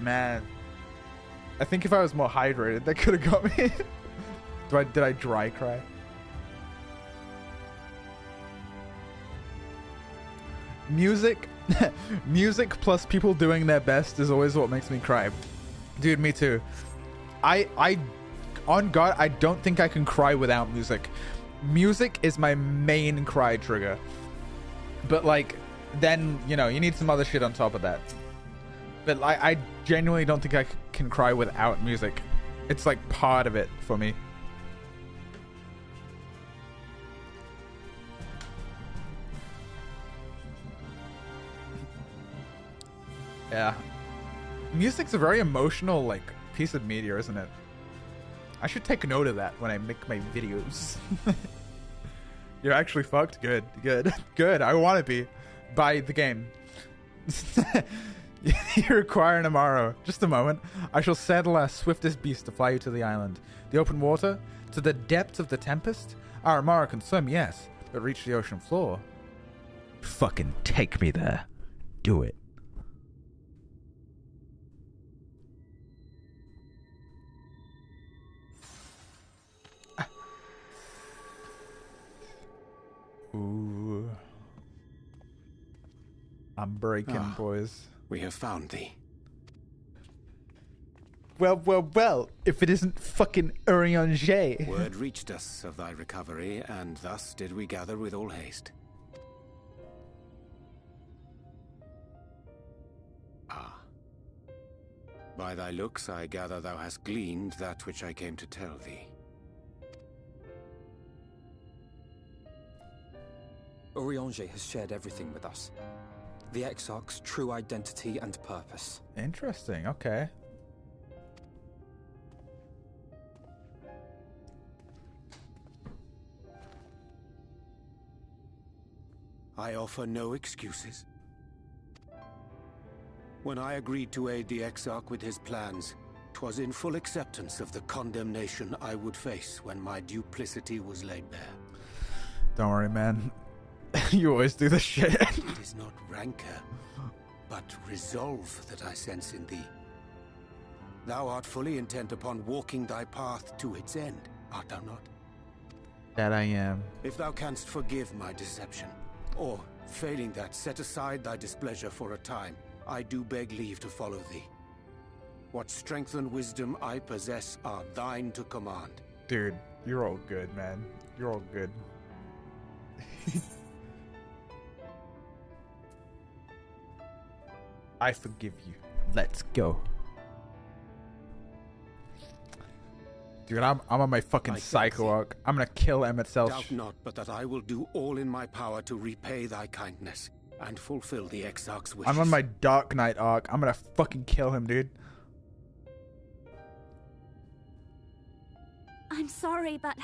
Man. I think if I was more hydrated, that could have got me. Did I dry cry? Music plus people doing their best is always what makes me cry. Dude, me too. I on God, I don't think I can cry without music. Music is my main cry trigger. But like, then, you know, you need some other shit on top of that. But I genuinely don't think I can cry without music. It's like part of it for me. Yeah. Music's a very emotional, like, piece of media, isn't it? I should take note of that when I make my videos. You're actually fucked? Good. Good. I want to be. Buy the game. You require an Amaro. Just a moment. I shall saddle our swiftest beast to fly you to the island. The open water? To the depths of the Tempest? Our Amaro can swim, yes, but reach the ocean floor. Fucking take me there. Do it. Ooh. I'm breaking, boys. We have found thee. Well, if it isn't fucking Orion J. Word reached us of thy recovery, and thus did we gather with all haste. Ah. By thy looks, I gather thou hast gleaned that which I came to tell thee. Oriange has shared everything with us. The Exarch's true identity and purpose. Interesting, okay. I offer no excuses. When I agreed to aid the Exarch with his plans, 'twas in full acceptance of the condemnation I would face when my duplicity was laid bare. Don't worry, man. You always do this shit. It is not rancor, but resolve that I sense in thee. Thou art fully intent upon walking thy path to its end, art thou not? That I am. If thou canst forgive my deception, or, failing that, set aside thy displeasure for a time, I do beg leave to follow thee. What strength and wisdom I possess are thine to command. Dude, you're all good, man. You're all good. I forgive you. Let's go. Dude, I'm on my fucking psycho arc. I'm gonna kill Emmett Selch. Doubt not, but that I will do all in my power to repay thy kindness and fulfill the Exarch's wishes. I'm on my Dark Knight arc. I'm gonna fucking kill him, dude. I'm sorry, but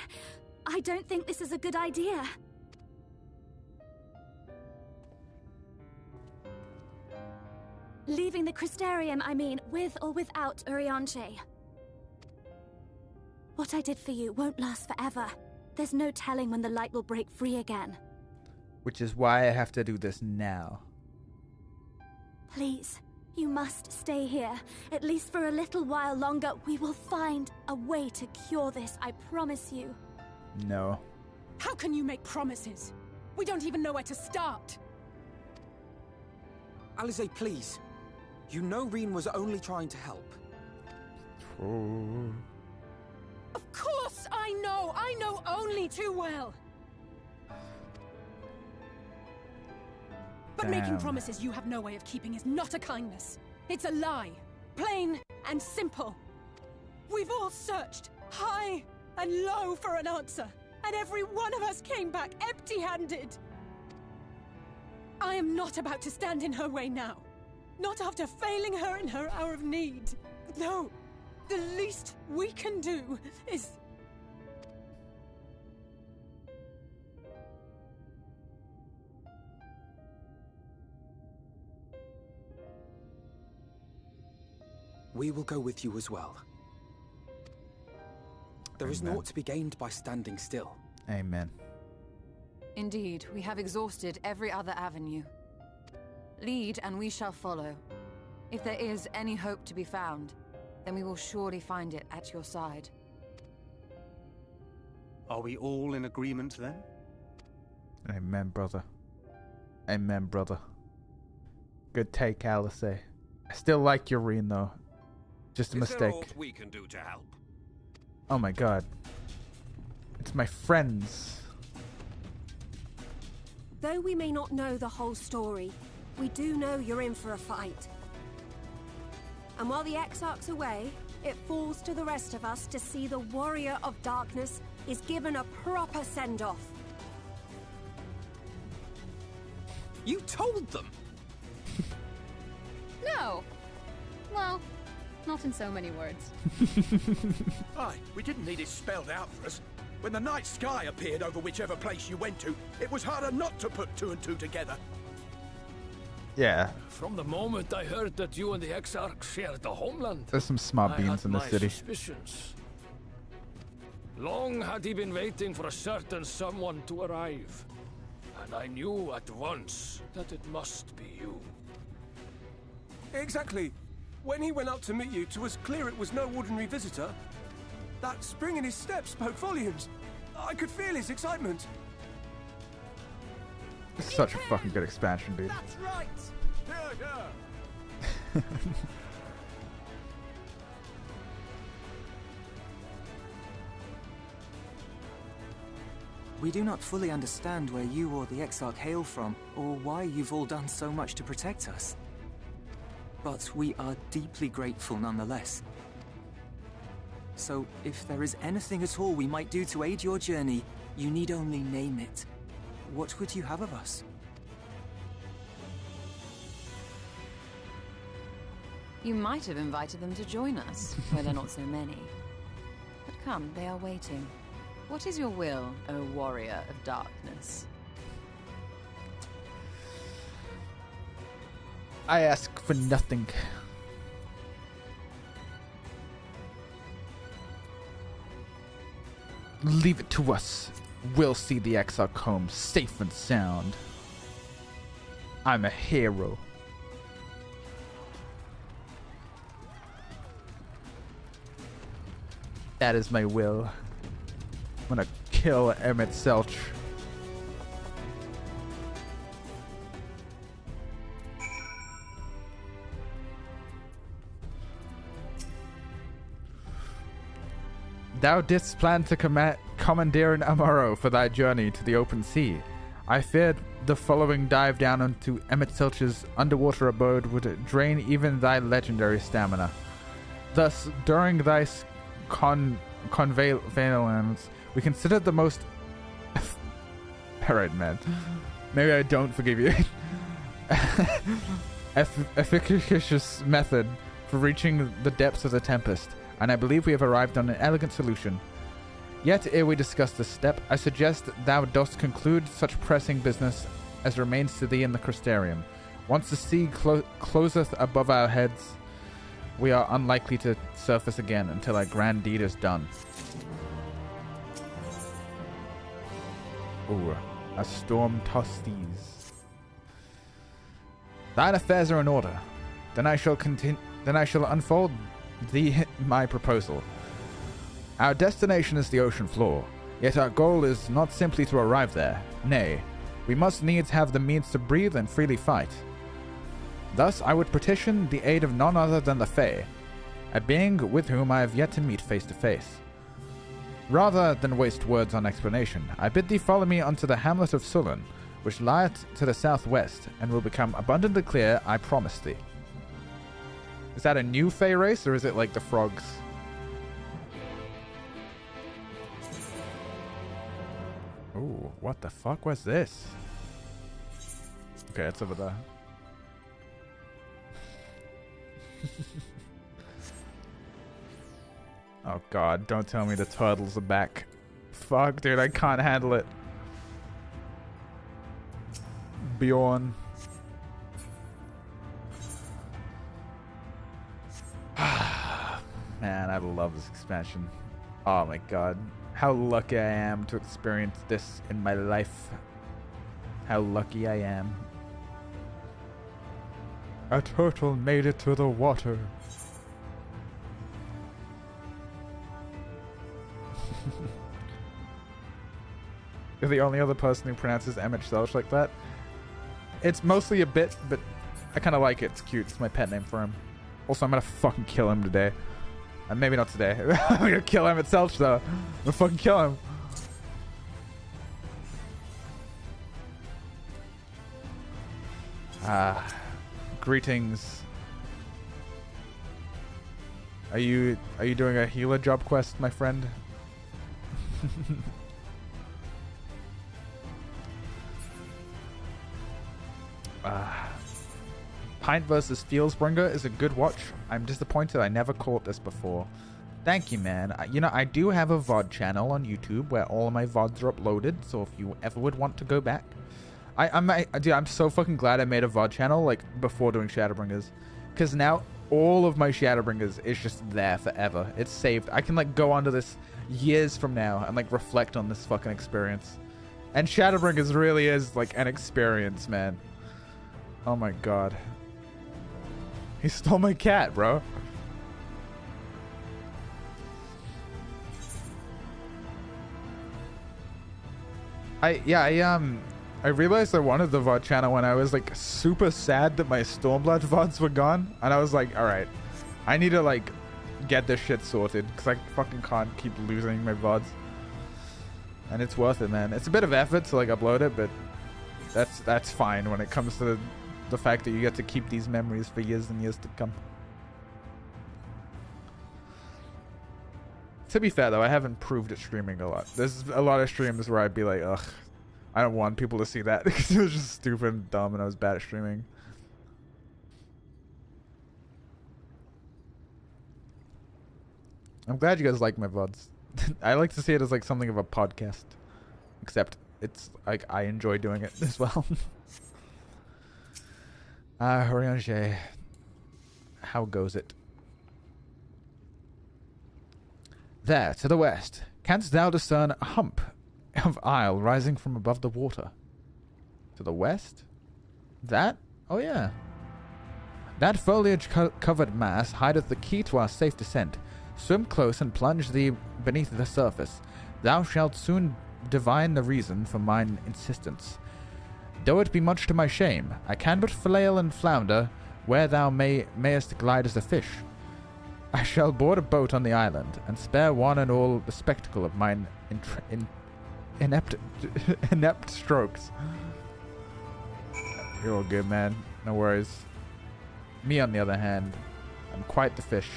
I don't think this is a good idea. Leaving the Crystarium, I mean, with or without Urianger. What I did for you won't last forever. There's no telling when the light will break free again. Which is why I have to do this now. Please, you must stay here. At least for a little while longer. We will find a way to cure this, I promise you. No. How can you make promises? We don't even know where to start. Alize, please. You know Reen was only trying to help. Oh. Of course I know! I know only too well! But making promises you have no way of keeping is not a kindness. It's a lie. Plain and simple. We've all searched high and low for an answer, and every one of us came back empty-handed. I am not about to stand in her way now. Not after failing her in her hour of need. No, the least we can do is... We will go with you as well. There is naught to be gained by standing still. Amen. Indeed, we have exhausted every other avenue. Lead, and we shall follow. If there is any hope to be found, then we will surely find it at your side. Are we all in agreement then? Amen, brother. Amen, brother. Good take, Alice. I still like your Reen, though. Just a mistake. Is there aught we can do to help? Oh my god. It's my friends. Though we may not know the whole story, we do know you're in for a fight. And while the Exarch's away, it falls to the rest of us to see the Warrior of Darkness is given a proper send-off. You told them! No! Well, not in so many words. Aye, we didn't need it spelled out for us. When the night sky appeared over whichever place you went to, it was harder not to put two and two together. Yeah. From the moment I heard that you and the Exarch shared the homeland, There's some smart beans in the city. Suspicions. Long had he been waiting for a certain someone to arrive, and I knew at once that it must be you. Exactly. When he went up to meet you, 'twas clear it was no ordinary visitor. That spring in his step spoke volumes. I could feel his excitement. It's such a fucking good expansion, dude. That's right! Yeah. We do not fully understand where you or the Exarch hail from, or why you've all done so much to protect us. But we are deeply grateful nonetheless. So, if there is anything at all we might do to aid your journey, you need only name it. What would you have of us? You might have invited them to join us, where there are not so many. But come, they are waiting. What is your will, O Warrior of Darkness? I ask for nothing. Leave it to us. We'll see the Exarch home safe and sound. I'm a hero. That is my will. I'm gonna kill Emmett Selch. Thou didst plan to commandeer an Amaro for thy journey to the open sea. I feared the following dive down into Emmett Selch's underwater abode would drain even thy legendary stamina. Thus, during thy convalescence, we considered the most... Alright, man. Maybe I don't forgive you. Efficacious method for reaching the depths of the Tempest, and I believe we have arrived on an elegant solution. Yet, ere we discuss this step, I suggest thou dost conclude such pressing business as remains to thee in the Crystarium. Once the sea closeth above our heads, we are unlikely to surface again until our grand deed is done. Ooh, a storm tosties. Thine affairs are in order. Then I shall unfold thee my proposal. Our destination is the ocean floor, yet our goal is not simply to arrive there. Nay, we must needs have the means to breathe and freely fight. Thus, I would petition the aid of none other than the Fae, a being with whom I have yet to meet face to face. Rather than waste words on explanation, I bid thee follow me unto the hamlet of Sullen, which lieth to the southwest, and will become abundantly clear, I promise thee. Is that a new Fae race, or is it like the frogs? Ooh, what the fuck was this? Okay, it's over there. Oh god, don't tell me the turtles are back. Fuck, dude, I can't handle it. Bjorn. Man, I love this expansion. Oh my god. How lucky I am to experience this in my life. How lucky I am. A turtle made it to the water. You're the only other person who pronounces Emmett Selch like that. It's mostly a bit, but I kind of like it. It's cute. It's my pet name for him. Also, I'm gonna fucking kill him today. Maybe not today. I'm gonna kill Emmett Selch though. I'm gonna fucking kill him. Greetings. Are you doing a healer job quest, my friend? Pint versus Fieldsbringer is a good watch. I'm disappointed I never caught this before. Thank you, man. I do have a VOD channel on YouTube where all of my VODs are uploaded, so if you ever would want to go back. Dude, I'm so fucking glad I made a VOD channel, like, before doing Shadowbringers. Because now, all of my Shadowbringers is just there forever. It's saved. I can, like, go onto this years from now and, like, reflect on this fucking experience. And Shadowbringers really is, like, an experience, man. Oh my god. He stole my cat, bro. I realized I wanted the VOD channel when I was like super sad that my Stormblood VODs were gone, and I was like, alright, I need to like get this shit sorted because I fucking can't keep losing my VODs. And it's worth it, man. It's a bit of effort to like upload it, but that's fine when it comes to the fact that you get to keep these memories for years and years to come. To be fair though, I have improved at streaming a lot. There's a lot of streams where I'd be like, ugh, I don't want people to see that because it was just stupid and dumb and I was bad at streaming. I'm glad you guys like my VODs. I like to see it as like something of a podcast. Except it's like I enjoy doing it as well. Horianger. How goes it? There, to the west, canst thou discern a hump of isle rising from above the water? To the west? That? Oh yeah. That foliage-covered mass hideth the key to our safe descent. Swim close and plunge thee beneath the surface. Thou shalt soon divine the reason for mine insistence. Though it be much to my shame, I can but flail and flounder where thou mayest glide as a fish. I shall board a boat on the island, and spare one and all the spectacle of mine inept strokes. You're all good, man. No worries. Me, on the other hand, I'm quite the fish.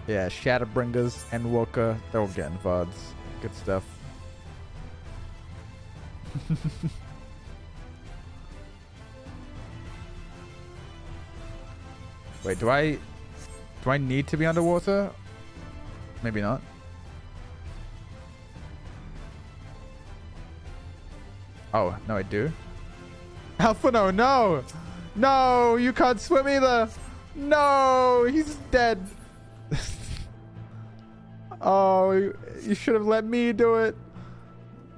Yeah, Shadowbringers and Walker, they're all getting VODs. Good stuff. Wait, do I need to be underwater? Maybe not. Oh, no, I do. Alphino, no! No, you can't swim either! No, he's dead. Oh, you should have let me do it.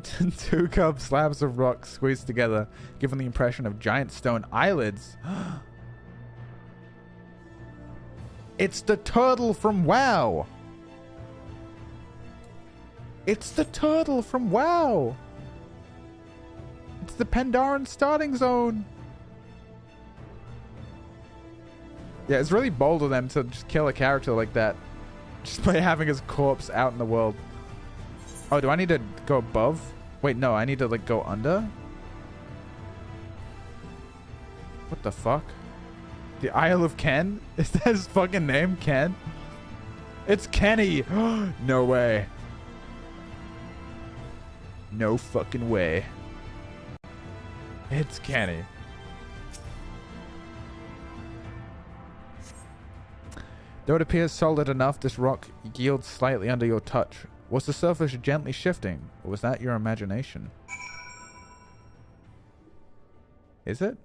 2 cup slabs of rock squeezed together, giving the impression of giant stone eyelids. It's the turtle from WoW! It's the turtle from WoW! It's the Pandaren starting zone! Yeah, it's really bold of them to just kill a character like that. Just by having his corpse out in the world. Oh, do I need to go above? Wait, no, I need to, like, go under? What the fuck? The Isle of Ken? Is that his fucking name? Ken? It's Kenny! No way. No fucking way. It's Kenny. Though it appears solid enough, this rock yields slightly under your touch. Was the surface gently shifting, or was that your imagination? Is it?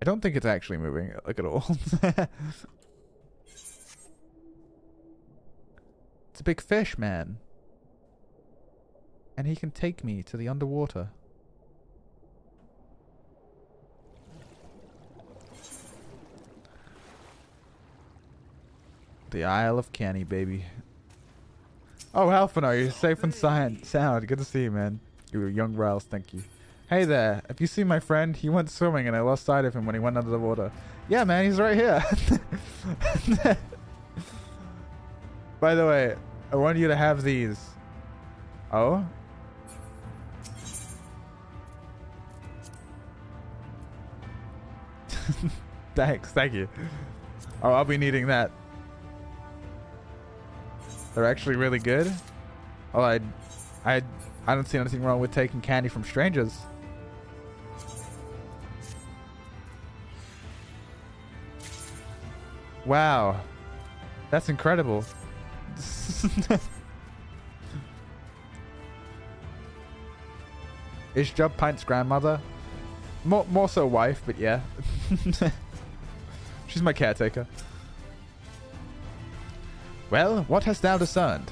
I don't think it's actually moving, like, at all. It's a big fish, man. And he can take me to the underwater. The Isle of Kenny, baby. Oh, Alphino, you're safe and sound. Good to see you, man. You young Riles, thank you. Hey there, have you seen my friend? He went swimming and I lost sight of him when he went under the water. Yeah, man, he's right here. By the way, I want you to have these. Oh? Thanks, thank you. Oh, I'll be needing that. They're actually really good. Oh, I don't see anything wrong with taking candy from strangers. Wow. That's incredible. Is Job Pint's grandmother? More so wife, but yeah. She's my caretaker. Well, what hast thou discerned?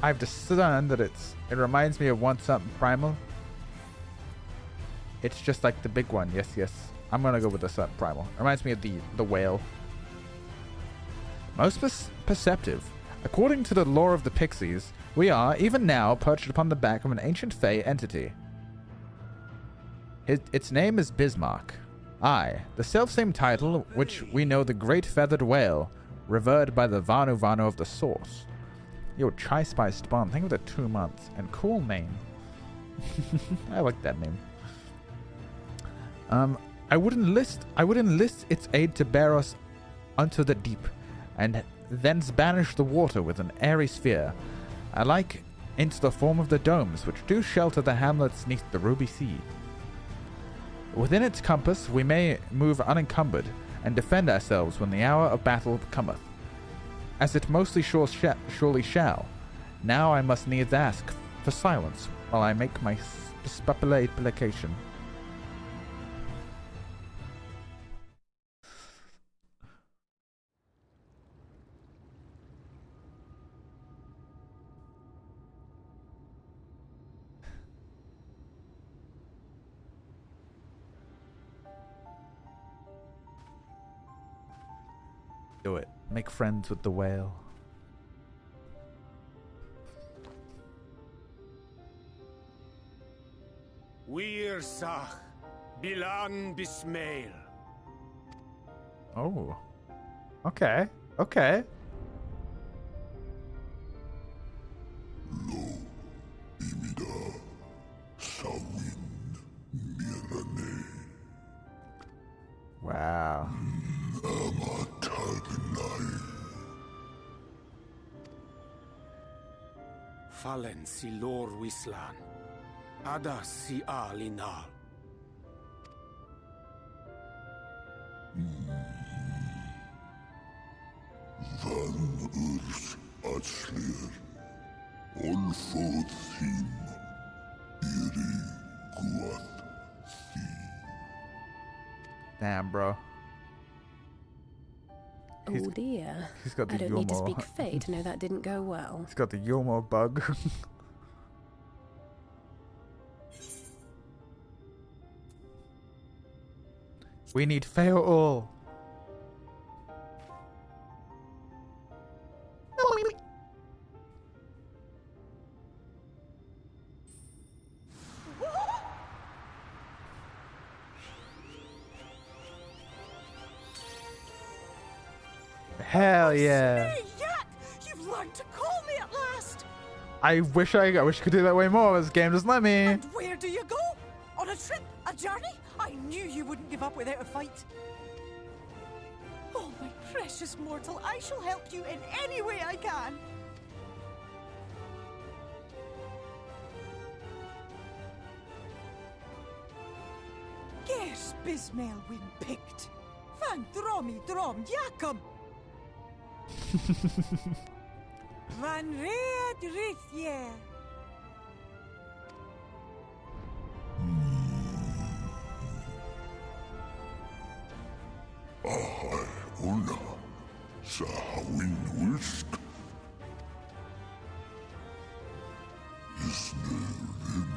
I've discerned that it reminds me of one something primal. It's just like the big one. Yes, yes. I'm gonna go with the something primal. Reminds me of the whale. Most perceptive. According to the lore of the Pixies, we are, even now, perched upon the back of an ancient Fey entity. Its name is Bismarck. Aye, the self-same title which we know the Great Feathered Whale, revered by the Vanu Vanu of the Source. Yo, Chai Spice Spawn, think of the 2 months. And cool name. I like that name. I would enlist its aid to bear us unto the deep, and thence banish the water with an airy sphere, alike into the form of the domes which do shelter the hamlets neath the ruby sea. Within its compass we may move unencumbered, and defend ourselves when the hour of battle cometh, as it mostly surely shall. Now I must needs ask for silence while I make my application. Do it. Make friends with the whale. Wir Sach, Bilang Bismail. Oh. Okay. Okay. Wow. Fallen si lor wislan. Ada si alinal. Van urs atslir. Olfod thim. Iri guath thi. Damn, bro. Oh dear. He's got the I don't need to Yulmore. speak Fae to know that didn't go well. He's got the Yulmore bug. We need fail all. Hell yeah. Hey, Yak! You've learned to call me at last! I wish I could do that way more. This game doesn't let me. And where do you go? On a trip? A journey? I knew you wouldn't give up without a fight. Oh, my precious mortal, I shall help you in any way I can. Gers Bismail win picked. Van dromi drom Jacob. Van Reed Rithye. Ahai una. Sahawin wisk. Isnevim.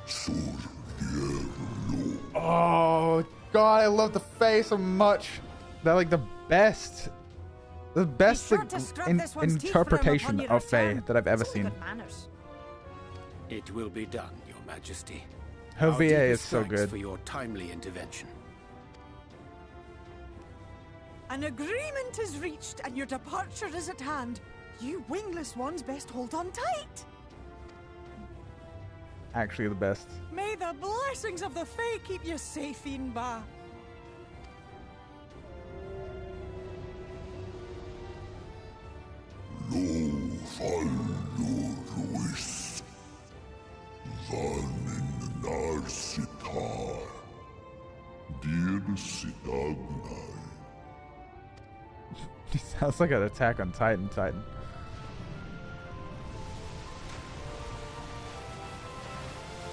Sur dierlo. Oh god, I love the Fae so much. They're like the best like, interpretation of Fae that I've ever seen. It will be done, Your Majesty. Her Our VA is deepest so thanks good. for your timely intervention. An agreement is reached and your departure is at hand. You wingless ones best hold on tight. Actually the best. May the blessings of the Fae keep you safe, Inba. Lo falluruis. Vanin narsitar. Dir sidagnai. He sounds like an Attack on Titan.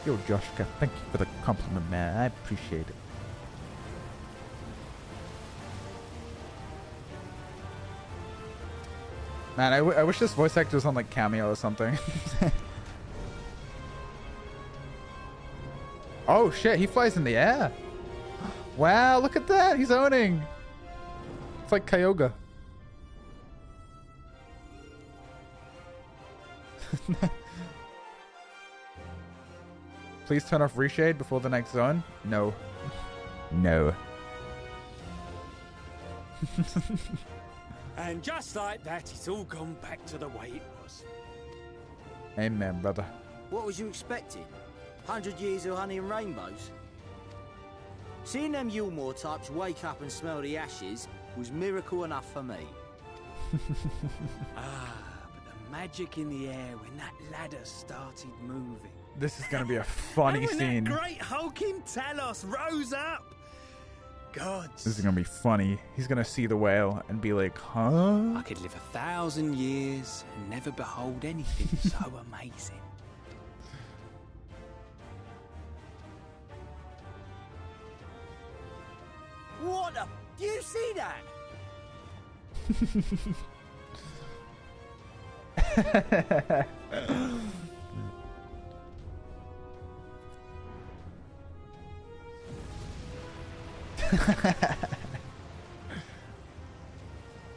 Yo, Joshka, thank you for the compliment, man. I appreciate it. Man, I wish this voice actor was on like Cameo or something. Oh shit, he flies in the air. Wow, look at that. He's owning. It's like Kyogre. Please turn off reshade before the next zone. No. No. And just like that, it's all gone back to the way it was. Amen, brother. What was you expecting? 100 years of honey and rainbows? Seeing them Yulmore types wake up and smell the ashes was miracle enough for me. But the magic in the air when that ladder started moving. This is gonna be a funny and when scene. that great hulking Talos rose up. Gods. This is gonna be funny. He's gonna see the whale and be like, huh? I could live 1,000 years and never behold anything so amazing. What the? Do you see that?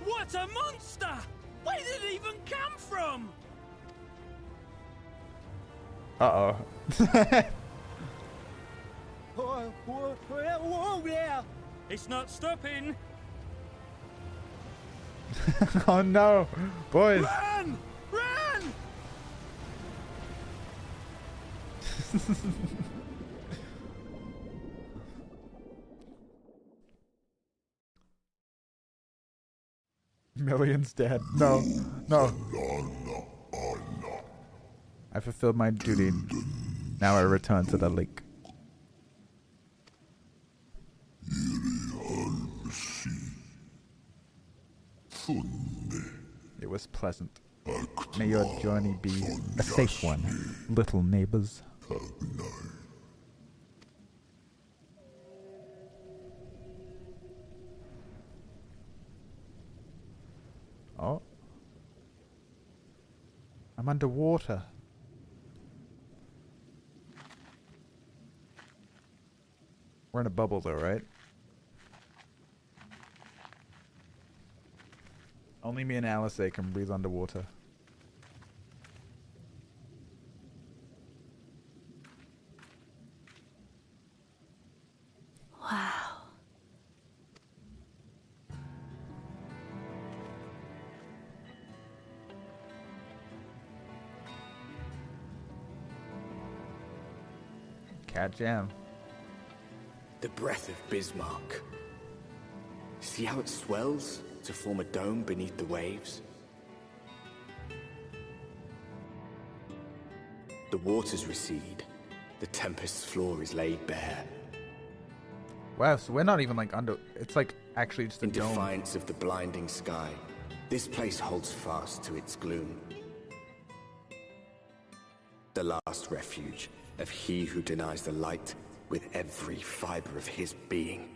What a monster! Where did it even come from? Uh-oh. Whoa there! It's not stopping. Oh no, boys. Run! Run! Millions dead. No, no. I fulfilled my duty. Now I return to the lake. It was pleasant. May your journey be a safe one, little neighbors. Oh. I'm underwater. We're in a bubble though, right? Only me and Alice can breathe underwater. Wow. Cat jam. The breath of Bismarck. See how it swells to form a dome beneath the waves? The waters recede. The tempest's floor is laid bare. Wow, so we're not even like under... It's like actually just a In dome. defiance of the blinding sky, this place holds fast to its gloom. The last refuge of he who denies the light with every fiber of his being.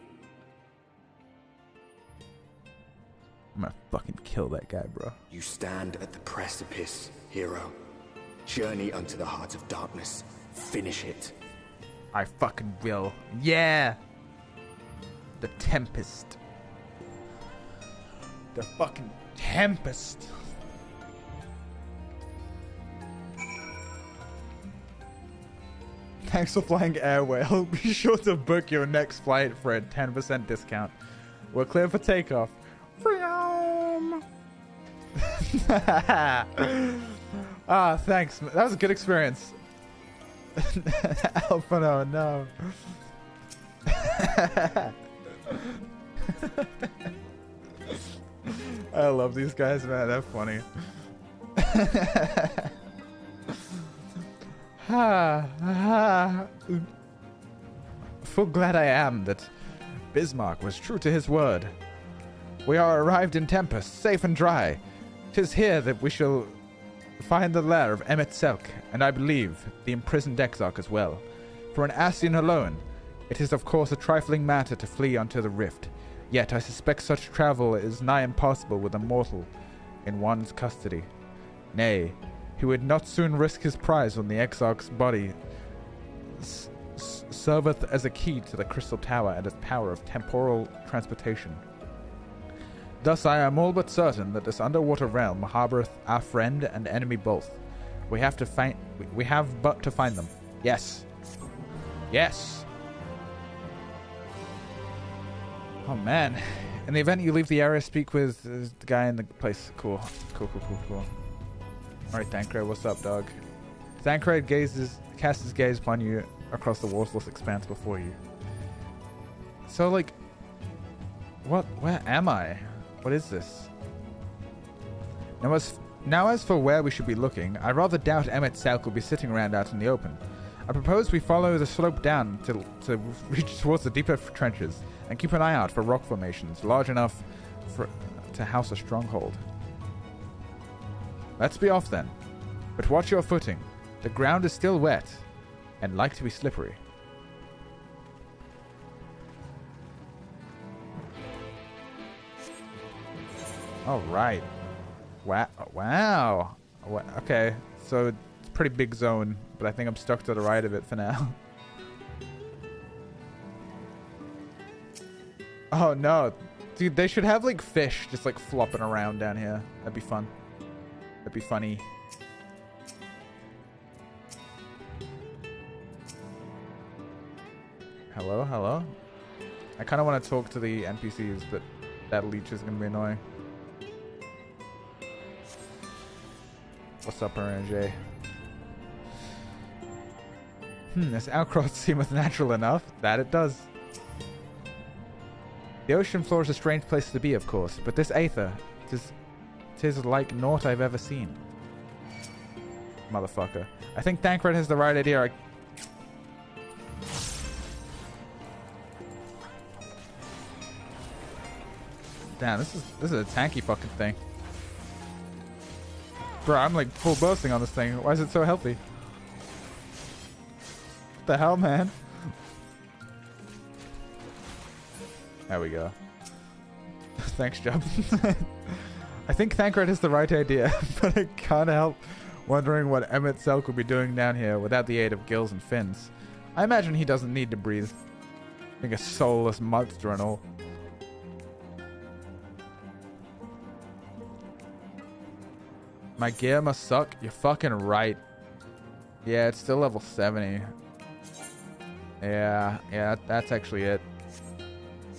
I'm gonna fucking kill that guy, bro. You stand at the precipice, hero. Journey unto the heart of darkness. Finish it. I fucking will. Yeah! The Tempest. The fucking Tempest. Thanks for flying Air Whale. Be sure to book your next flight for a 10% discount. We're clear for takeoff. Ah, thanks. That was a good experience. Alphano, no. I love these guys, man. They're funny. Full glad I am that Bismarck was true to his word. We are arrived in Tempest, safe and dry. 'Tis here that we shall find the lair of Emmet Selk, and I believe the imprisoned Exarch as well. For an Ascian alone, it is of course a trifling matter to flee unto the rift. Yet I suspect such travel is nigh impossible with a mortal in one's custody. Nay, he would not soon risk his prize when the Exarch's body serveth as a key to the Crystal Tower and its power of temporal transportation. Thus I am all but certain that this underwater realm harboureth our friend and enemy both. We have but to find them. Yes. Yes. Oh man. In the event you leave the area, speak with the guy in the place. Cool. Cool. Alright, Thancred, what's up, dog? Thancred casts his gaze upon you across the waterless expanse before you. So, like, where am I? What is this? Now as for where we should be looking, I rather doubt Emmet Selk will be sitting around out in the open. I propose we follow the slope down to reach towards the deeper trenches and keep an eye out for rock formations large enough to house a stronghold. Let's be off then. But watch your footing. The ground is still wet and like to be slippery. All right. Wow. Wow. Okay. So it's a pretty big zone, but I think I'm stuck to the right of it for now. Oh no. Dude, they should have like fish just like flopping around down here. That'd be fun. That'd be funny. Hello, hello? I kind of want to talk to the NPCs, but that leech is going to be annoying. What's up, Ranger? This outcross seemeth natural enough. That it does. The ocean floor is a strange place to be, of course, but this aether, 'tis like naught I've ever seen. Motherfucker. I think Thancred has the right idea. Damn, this is a tanky fucking thing. Bro, I'm like full boasting on this thing. Why is it so healthy? What the hell, man? There we go. Thanks, Job. I think Thancred has the right idea, but I can't help wondering what Emmett Selk would be doing down here without the aid of gills and fins. I imagine he doesn't need to breathe. Being a soulless monster and all. My gear must suck? You're fucking right. Yeah, it's still level 70. Yeah, that's actually it.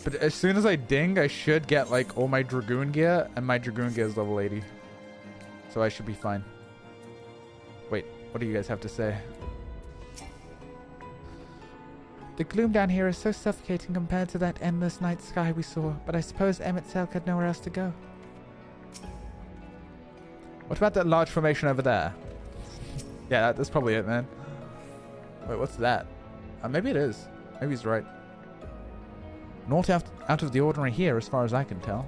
But as soon as I ding, I should get like all my Dragoon gear, and my Dragoon gear is level 80. So I should be fine. Wait, what do you guys have to say? The gloom down here is so suffocating compared to that endless night sky we saw, but I suppose Emmett Selk had nowhere else to go. What about that large formation over there? Yeah, that's probably it, man. Wait, what's that? Maybe it is. Maybe he's right. Not out of the ordinary here, as far as I can tell.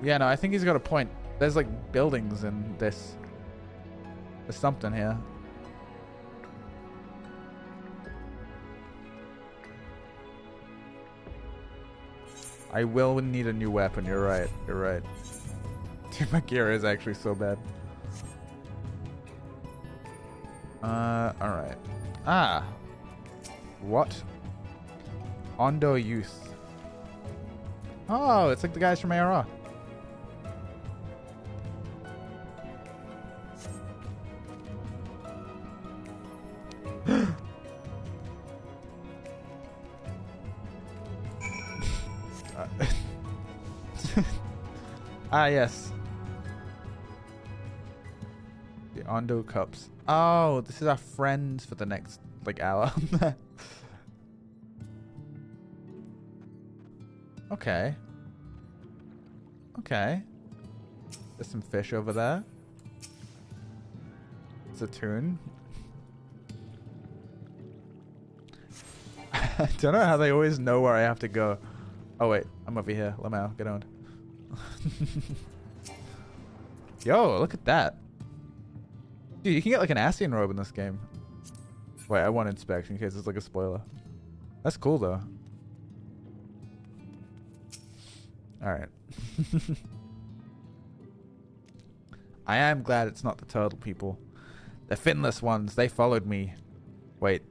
Yeah, no, I think he's got a point. There's like buildings in this. There's something here. I will need a new weapon. You're right. You're right. Dude, my gear is actually so bad. Alright. Ah! What? Ondo Youth. Oh, it's like the guys from ARR. Ah, yes. The Ondo Cups. Oh, this is our friends for the next, like, hour. Okay. Okay. There's some fish over there. Zatoon. I don't know how they always know where I have to go. Oh, wait. I'm over here. Lamau, get on. Yo, look at that. Dude, you can get like an Ascian robe in this game. Wait, I want inspection in case it's like a spoiler. That's cool though. Alright. I am glad it's not the turtle people. The finless ones, they followed me. Wait.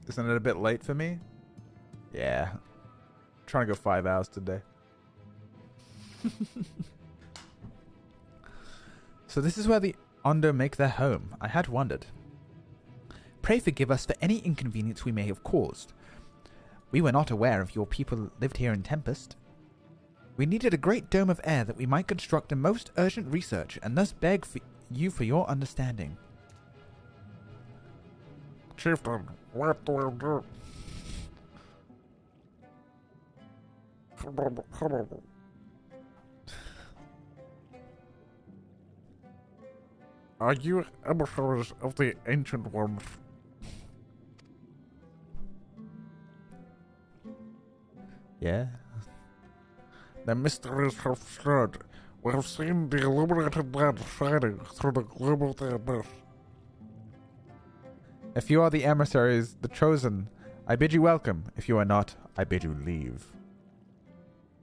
Isn't it a bit late for me? Yeah. I'm trying to go 5 hours today. So this is where the Ondo make their home. I had wondered. Pray forgive us for any inconvenience we may have caused. We were not aware of your people lived here in Tempest. We needed a great dome of air that we might construct a most urgent research, and thus beg for you for your understanding. Chieftain, what do I do? Are you emissaries of the Ancient Ones? Yeah. The mysteries have stirred We've seen the illuminated land shining through the gloom of the abyss. If you are the emissaries, the chosen, I bid you welcome. If you are not, I bid you leave.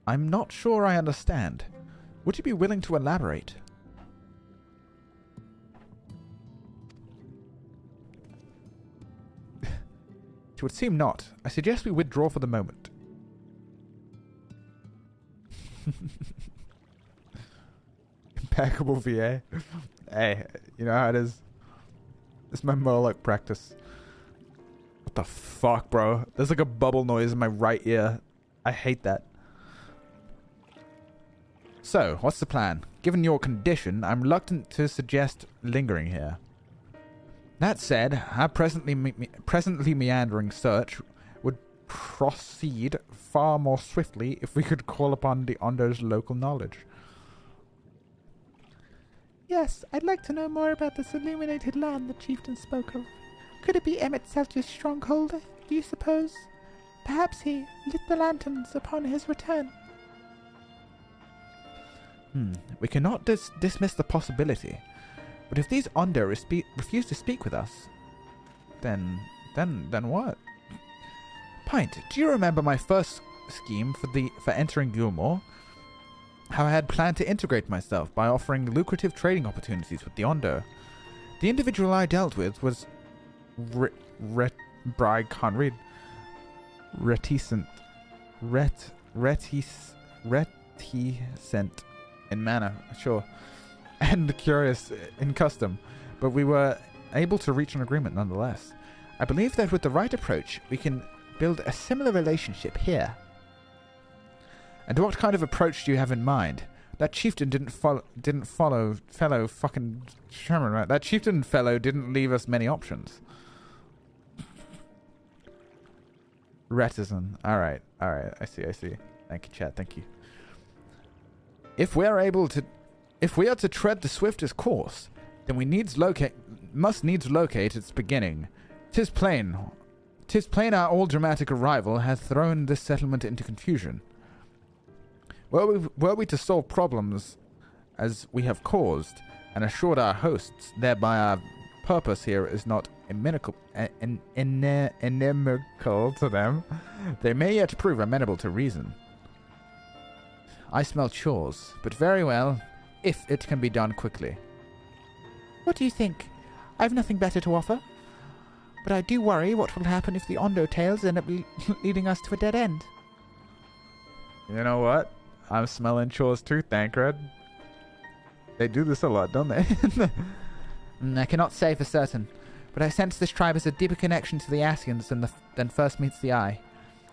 I'm not sure I understand. Would you be willing to elaborate? It would seem not. I suggest we withdraw for the moment. Impeccable VA. Hey, you know how it is. This is my Murloc practice. What the fuck, bro? There's like a bubble noise in my right ear. I hate that. So, what's the plan? Given your condition, I'm reluctant to suggest lingering here. That said, our presently meandering search would proceed far more swiftly if we could call upon the Onder's local knowledge. Yes, I'd like to know more about this illuminated land the chieftain spoke of. Could it be Emmett Selcher's stronghold, do you suppose? Perhaps he lit the lanterns upon his return. We cannot dismiss the possibility. But if these Onder refuse to speak with us, then what? Pint, do you remember my first scheme for entering Gilmore? How I had planned to integrate myself by offering lucrative trading opportunities with the Onder. The individual I dealt with was reticent in manner, sure, and curious in custom, but we were able to reach an agreement nonetheless. I believe that with the right approach, we can build a similar relationship here. And what kind of approach do you have in mind? That chieftain didn't follow fellow fucking Sherman, right? That chieftain fellow didn't leave us many options. Reticent. Alright. I see. Thank you, chat. Thank you. If we are to tread the swiftest course, then we must needs locate its beginning. 'Tis plain our all dramatic arrival hath thrown this settlement into confusion. Were we to solve problems as we have caused, and assured our hosts, thereby our purpose here is not inimical to them, they may yet prove amenable to reason. I smell chores, but very well, if it can be done quickly. What do you think? I've nothing better to offer. But I do worry what will happen if the Ondo tales end up leading us to a dead end. You know what? I'm smelling chores too, Thancred. They do this a lot, don't they? I cannot say for certain, but I sense this tribe has a deeper connection to the Asians than first meets the eye.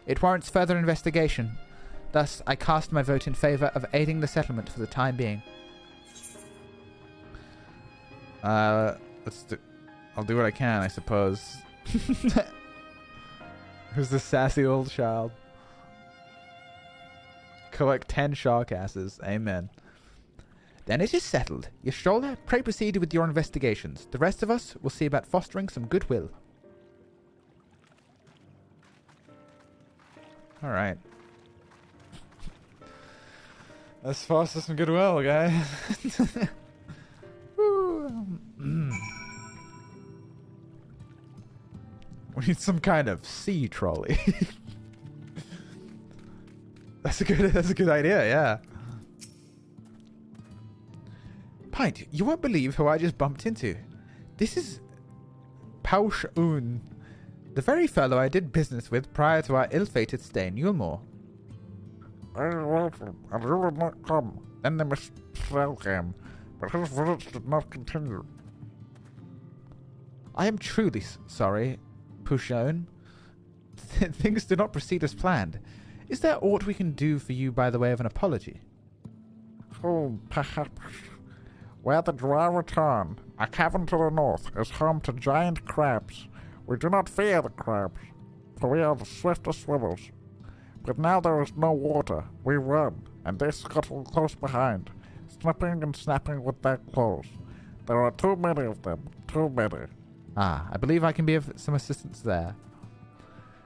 It warrants further investigation. Thus, I cast my vote in favor of aiding the settlement for the time being. I'll do what I can, I suppose. Who's the sassy old child? Collect 10 shark asses. Amen. Then it is settled. Ystrola, pray proceed with your investigations. The rest of us will see about fostering some goodwill. Alright. Let's foster some goodwill, guys. We need some kind of sea trolley. That's a good idea, yeah. Pint, you won't believe who I just bumped into. This is Pausch Un, the very fellow I did business with prior to our ill-fated stay in Yulmore. Very welcome, and you would not come. Then they must sell him, but his visits did not continue. I am truly sorry, Pouchon. Things did not proceed as planned. Is there aught we can do for you by the way of an apology? Oh, perhaps. Where the Dwa return, a cavern to the north is home to giant crabs. We do not fear the crabs, for we are the swiftest swimmers. But now there is no water, we run, and they scuttle close behind, snipping and snapping with their claws. There are too many of them, too many. Ah, I believe I can be of some assistance there.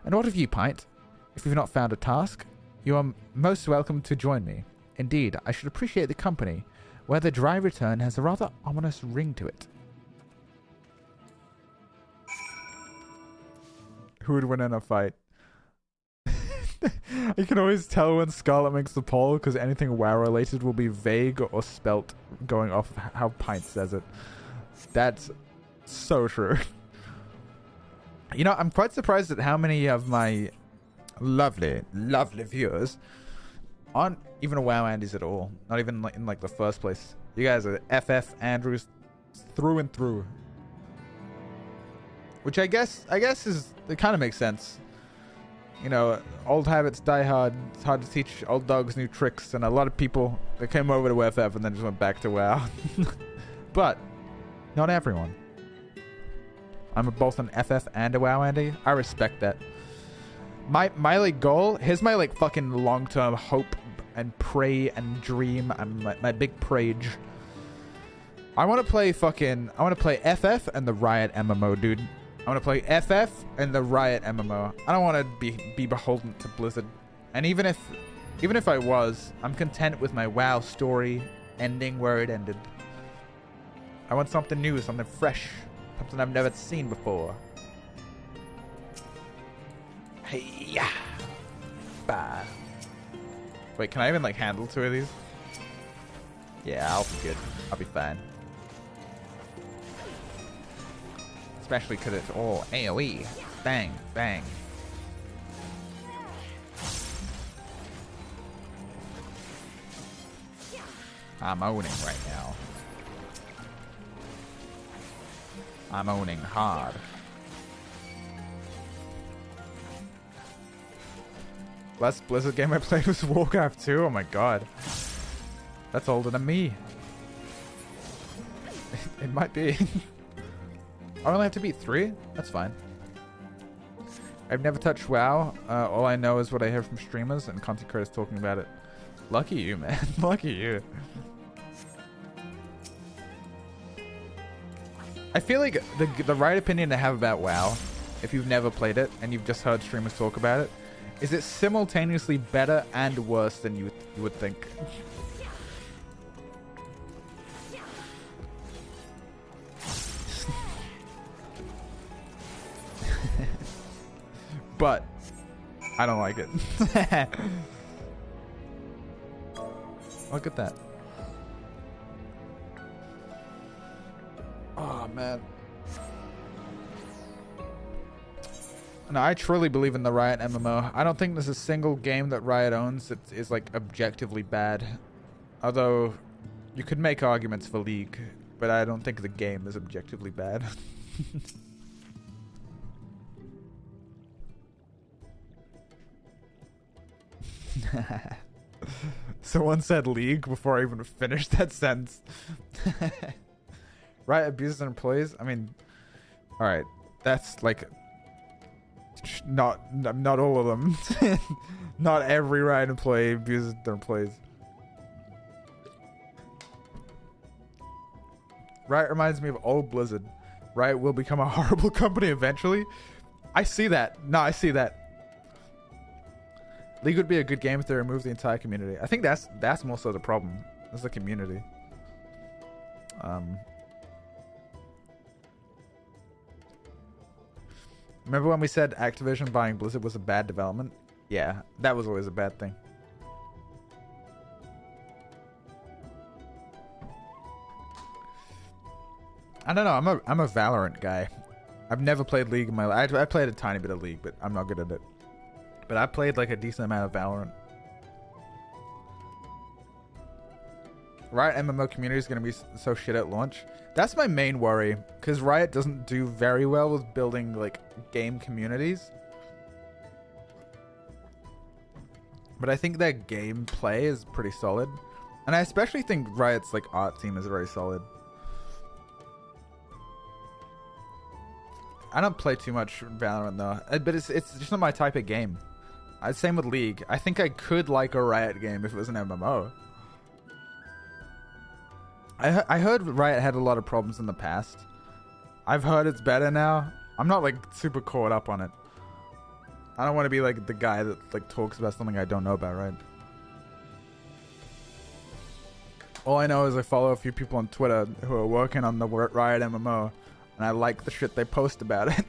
And what of you, Pint? If you've not found a task, you are most welcome to join me. Indeed, I should appreciate the company, where the dry return has a rather ominous ring to it. Who would win in a fight? You can always tell when Scarlet makes the poll because anything WoW related will be vague or spelt going off of how Pint says it. That's so true. You know, I'm quite surprised at how many of my lovely viewers aren't even WoW Andys at all. Not even like in like the first place. You guys are FF Andrews through and through. Which I guess is, it kind of makes sense. You know, old habits die hard. It's hard to teach old dogs new tricks, and a lot of people that came over to FF and then just went back to WoW. But not everyone. I'm both an FF and a WoW Andy. I respect that. My like goal, here's my like fucking long-term hope and pray and dream and my big prage. I want to play FF and the Riot MMO, dude. I want to play FF and the Riot MMO. I don't want to be beholden to Blizzard. And even if I was, I'm content with my WoW story ending where it ended. I want something new, something fresh, something I've never seen before. Hey, yeah. Bah. Wait, can I even like handle two of these? Yeah, I'll be good. I'll be fine. Especially because it's all AoE. Bang, bang. I'm owning right now. I'm owning hard. Last Blizzard game I played was Warcraft 2. Oh my god. That's older than me. It might be. I only have to beat 3? That's fine. I've never touched WoW. All I know is what I hear from streamers and content creators talking about it. Lucky you, man. Lucky you. I feel like the right opinion to have about WoW, if you've never played it and you've just heard streamers talk about it, is it simultaneously better and worse than you would think. But I don't like it. Look at that. Oh man. No, I truly believe in the Riot MMO. I don't think there's a single game that Riot owns that is like objectively bad. Although you could make arguments for League, but I don't think the game is objectively bad. Someone said League before I even finished that sentence. Riot abuses their employees. I mean, all right, that's like not all of them. Not every Riot employee abuses their employees. Riot reminds me of old Blizzard. Riot will become a horrible company eventually. I see that. No, I see that. League would be a good game if they removed the entire community. I think that's more so the problem. It's the community. Remember when we said Activision buying Blizzard was a bad development? Yeah, that was always a bad thing. I don't know. I'm a Valorant guy. I've never played League in my life. I played a tiny bit of League, but I'm not good at it. But I played like a decent amount of Valorant. Riot MMO community is going to be so shit at launch. That's my main worry, because Riot doesn't do very well with building like game communities. But I think their gameplay is pretty solid. And I especially think Riot's like art team is very solid. I don't play too much Valorant though, but it's just not my type of game. Same with League. I think I could like a Riot game if it was an MMO. I heard Riot had a lot of problems in the past. I've heard it's better now. I'm not like super caught up on it. I don't want to be like the guy that like talks about something I don't know about, right? All I know is I follow a few people on Twitter who are working on the Riot MMO, and I like the shit they post about it.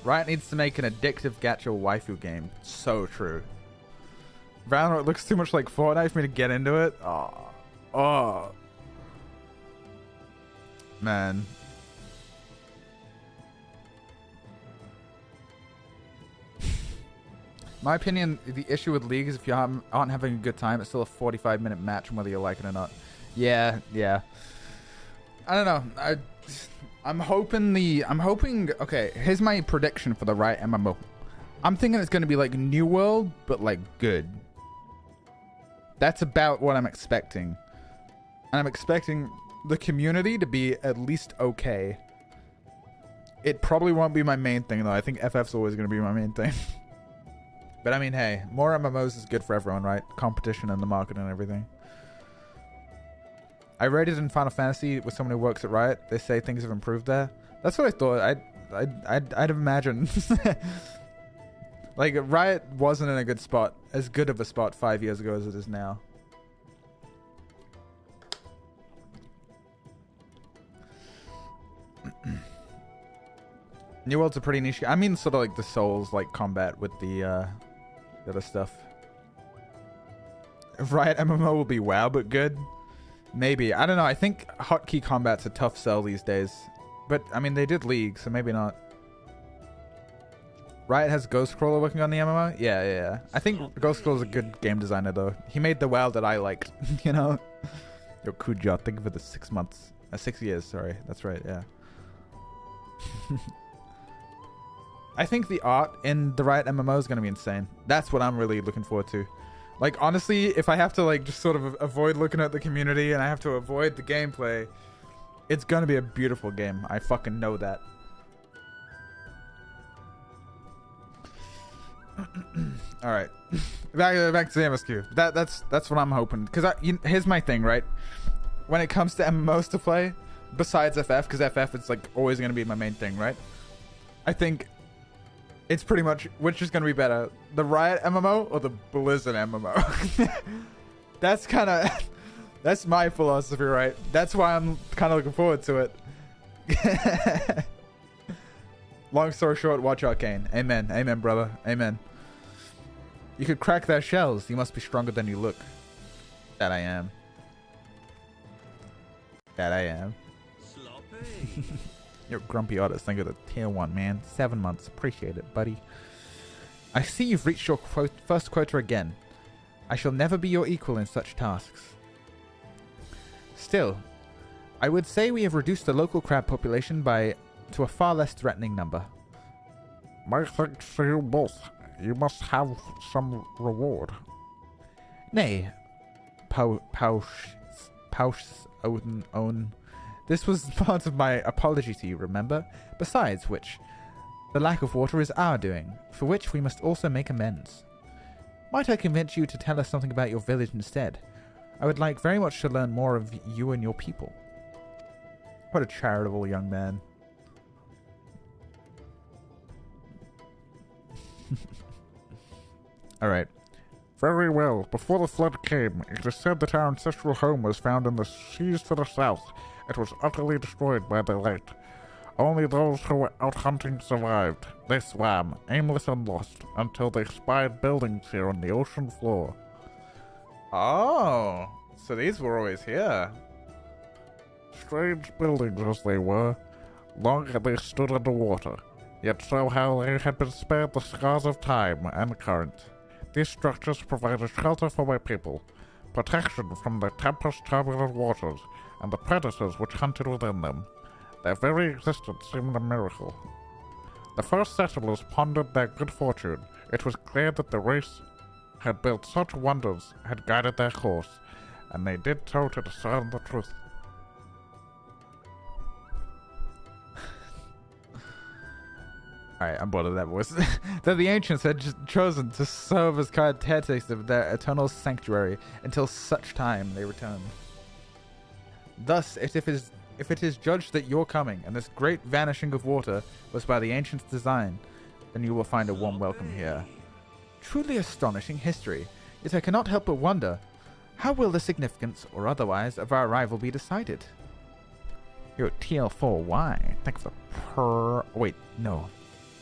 Riot needs to make an addictive gacha waifu game. So true. Valorant looks too much like Fortnite for me to get into it. Oh. Man. My opinion, the issue with League is if you aren't having a good time, it's still a 45-minute match, whether you like it or not. Yeah. I don't know. I'm hoping. Okay, here's my prediction for the Riot MMO. I'm thinking it's going to be like New World, but like good. That's about what I'm expecting. And I'm expecting the community to be at least okay. It probably won't be my main thing, though. I think FF's always going to be my main thing. But I mean, hey, more MMOs is good for everyone, right? Competition in the market and everything. I rated in Final Fantasy with someone who works at Riot. They say things have improved there. That's what I thought. I'd imagine. Like, Riot wasn't in a good spot. As good of a spot 5 years ago as it is now. New World's a pretty niche. I mean, sort of like the Souls, like combat with the other stuff. Riot MMO will be WoW, but good. Maybe. I don't know. I think hotkey combat's a tough sell these days. But, I mean, they did League, so maybe not. Riot has Ghostcrawler working on the MMO? Yeah. I think Ghostcrawler's a good game designer, though. He made the WoW that I liked, you know? Yo, Kuja, thank you for the 6 months. 6 years, sorry. That's right, yeah. I think the art in the Riot MMO is going to be insane. That's what I'm really looking forward to. Like, honestly, if I have to, like, just sort of avoid looking at the community and I have to avoid the gameplay, it's going to be a beautiful game. I fucking know that. All right. Back to the MSQ. That's what I'm hoping. Because here's my thing, right? When it comes to MMOs to play, besides FF, because FF is, like, always going to be my main thing, right? I think it's pretty much which is going to be better, the Riot MMO or the Blizzard MMO. That's my philosophy, right? That's why I'm kind of looking forward to it. Long story short, watch Arcane. Amen, brother. Amen. You could crack their shells. You must be stronger than you look. That I am. Sloppy. You're grumpy artist. Thank you for the tier 1, man. 7 months. Appreciate it, buddy. I see you've reached your first quota again. I shall never be your equal in such tasks. Still, I would say we have reduced the local crab population to a far less threatening number. My thanks to you both. You must have some reward. Nay, Pausch Odin. This was part of my apology to you, remember? Besides which, the lack of water is our doing, for which we must also make amends. Might I convince you to tell us something about your village instead? I would like very much to learn more of you and your people. What a charitable young man. Alright. Very well. Before the flood came, it is said that our ancestral home was found in the seas to the south. It was utterly destroyed by the light. Only those who were out hunting survived. They swam, aimless and lost, until they spied buildings here on the ocean floor. Oh, so these were always here. Strange buildings as they were. Long had they stood underwater, yet somehow they had been spared the scars of time and current. These structures provided shelter for my people, protection from the tempest-turbulent waters, and the predators which hunted within them. Their very existence seemed a miracle. The first settlers pondered their good fortune. It was clear that the race had built such wonders had guided their course, and they did so to discern the truth. Alright, I'm bored of that voice. That the ancients had just chosen to serve as caretakers of their eternal sanctuary until such time they returned. Thus, if it is judged that your coming and this great vanishing of water was by the ancients' design, then you will find a warm welcome here. Truly astonishing history. Yet I cannot help but wonder, how will the significance, or otherwise, of our arrival be decided? Yo, TL4Y. Thanks for per... Wait, no.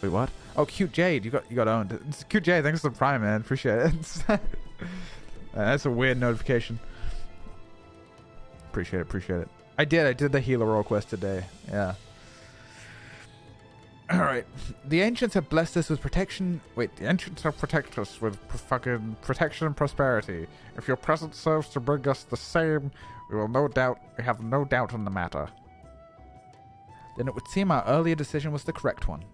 Wait, what? Oh, Cute Jade. You got owned. It's Cute Jade. Thanks for the Prime, man. Appreciate it. That's a weird notification. Appreciate it. I did the healer role quest today. Yeah. Alright. The ancients have blessed us with protection. Wait, the ancients have protected us with fucking protection and prosperity. If your presence serves to bring us the same, we have no doubt on the matter. Then it would seem our earlier decision was the correct one.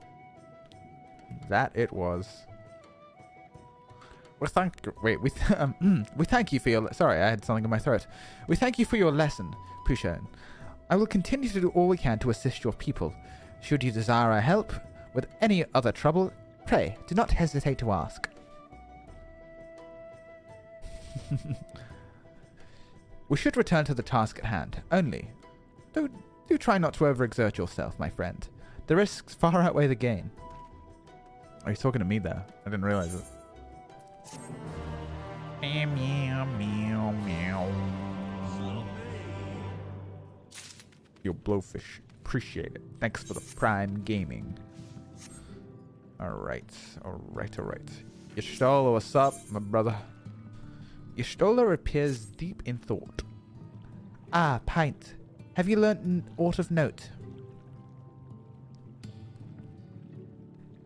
That it was. We thank you for your... Sorry, I had something in my throat. We thank you for your lesson, Pushan. I will continue to do all we can to assist your people. Should you desire our help with any other trouble, pray, do not hesitate to ask. We should return to the task at hand. Only, do try not to overexert yourself, my friend. The risks far outweigh the gain. Oh, he's talking to me there. I didn't realize it. Meow, meow, meow. Yo, Blowfish. Appreciate it. Thanks for the Prime Gaming. Alright. Y'shtola, what's up, my brother? Y'shtola appears deep in thought. Ah, Pint. Have you learnt aught of note?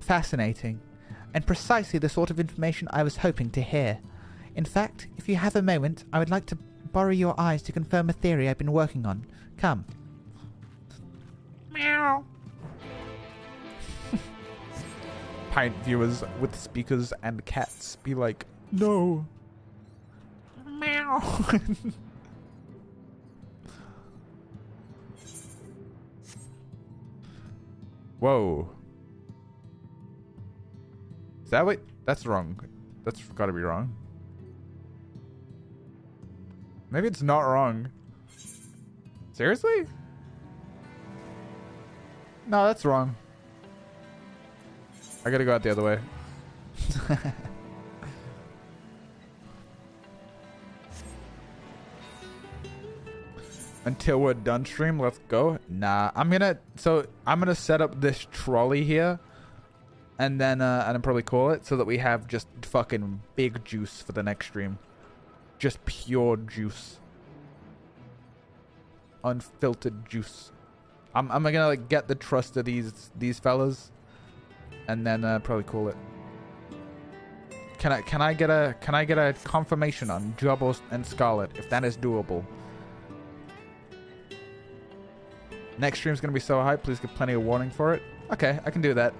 Fascinating. And precisely the sort of information I was hoping to hear. In fact, if you have a moment, I would like to borrow your eyes to confirm a theory I've been working on. Come. Meow. Pint viewers with speakers and cats be like, no. Meow. Whoa. Is that what? That's wrong. That's gotta be wrong. Maybe it's not wrong. Seriously? No, that's wrong. I gotta go out the other way. Until we're done stream, let's go. Nah, I'm gonna set up this trolley here, and then probably call it so that we have just fucking big juice for the next stream. Just pure juice. Unfiltered juice. I'm gonna like get the trust of these fellas, and then probably call it. Can I get a confirmation on Jobos and Scarlet if that is doable? Next stream's gonna be so hype. Please give plenty of warning for it. Okay, I can do that.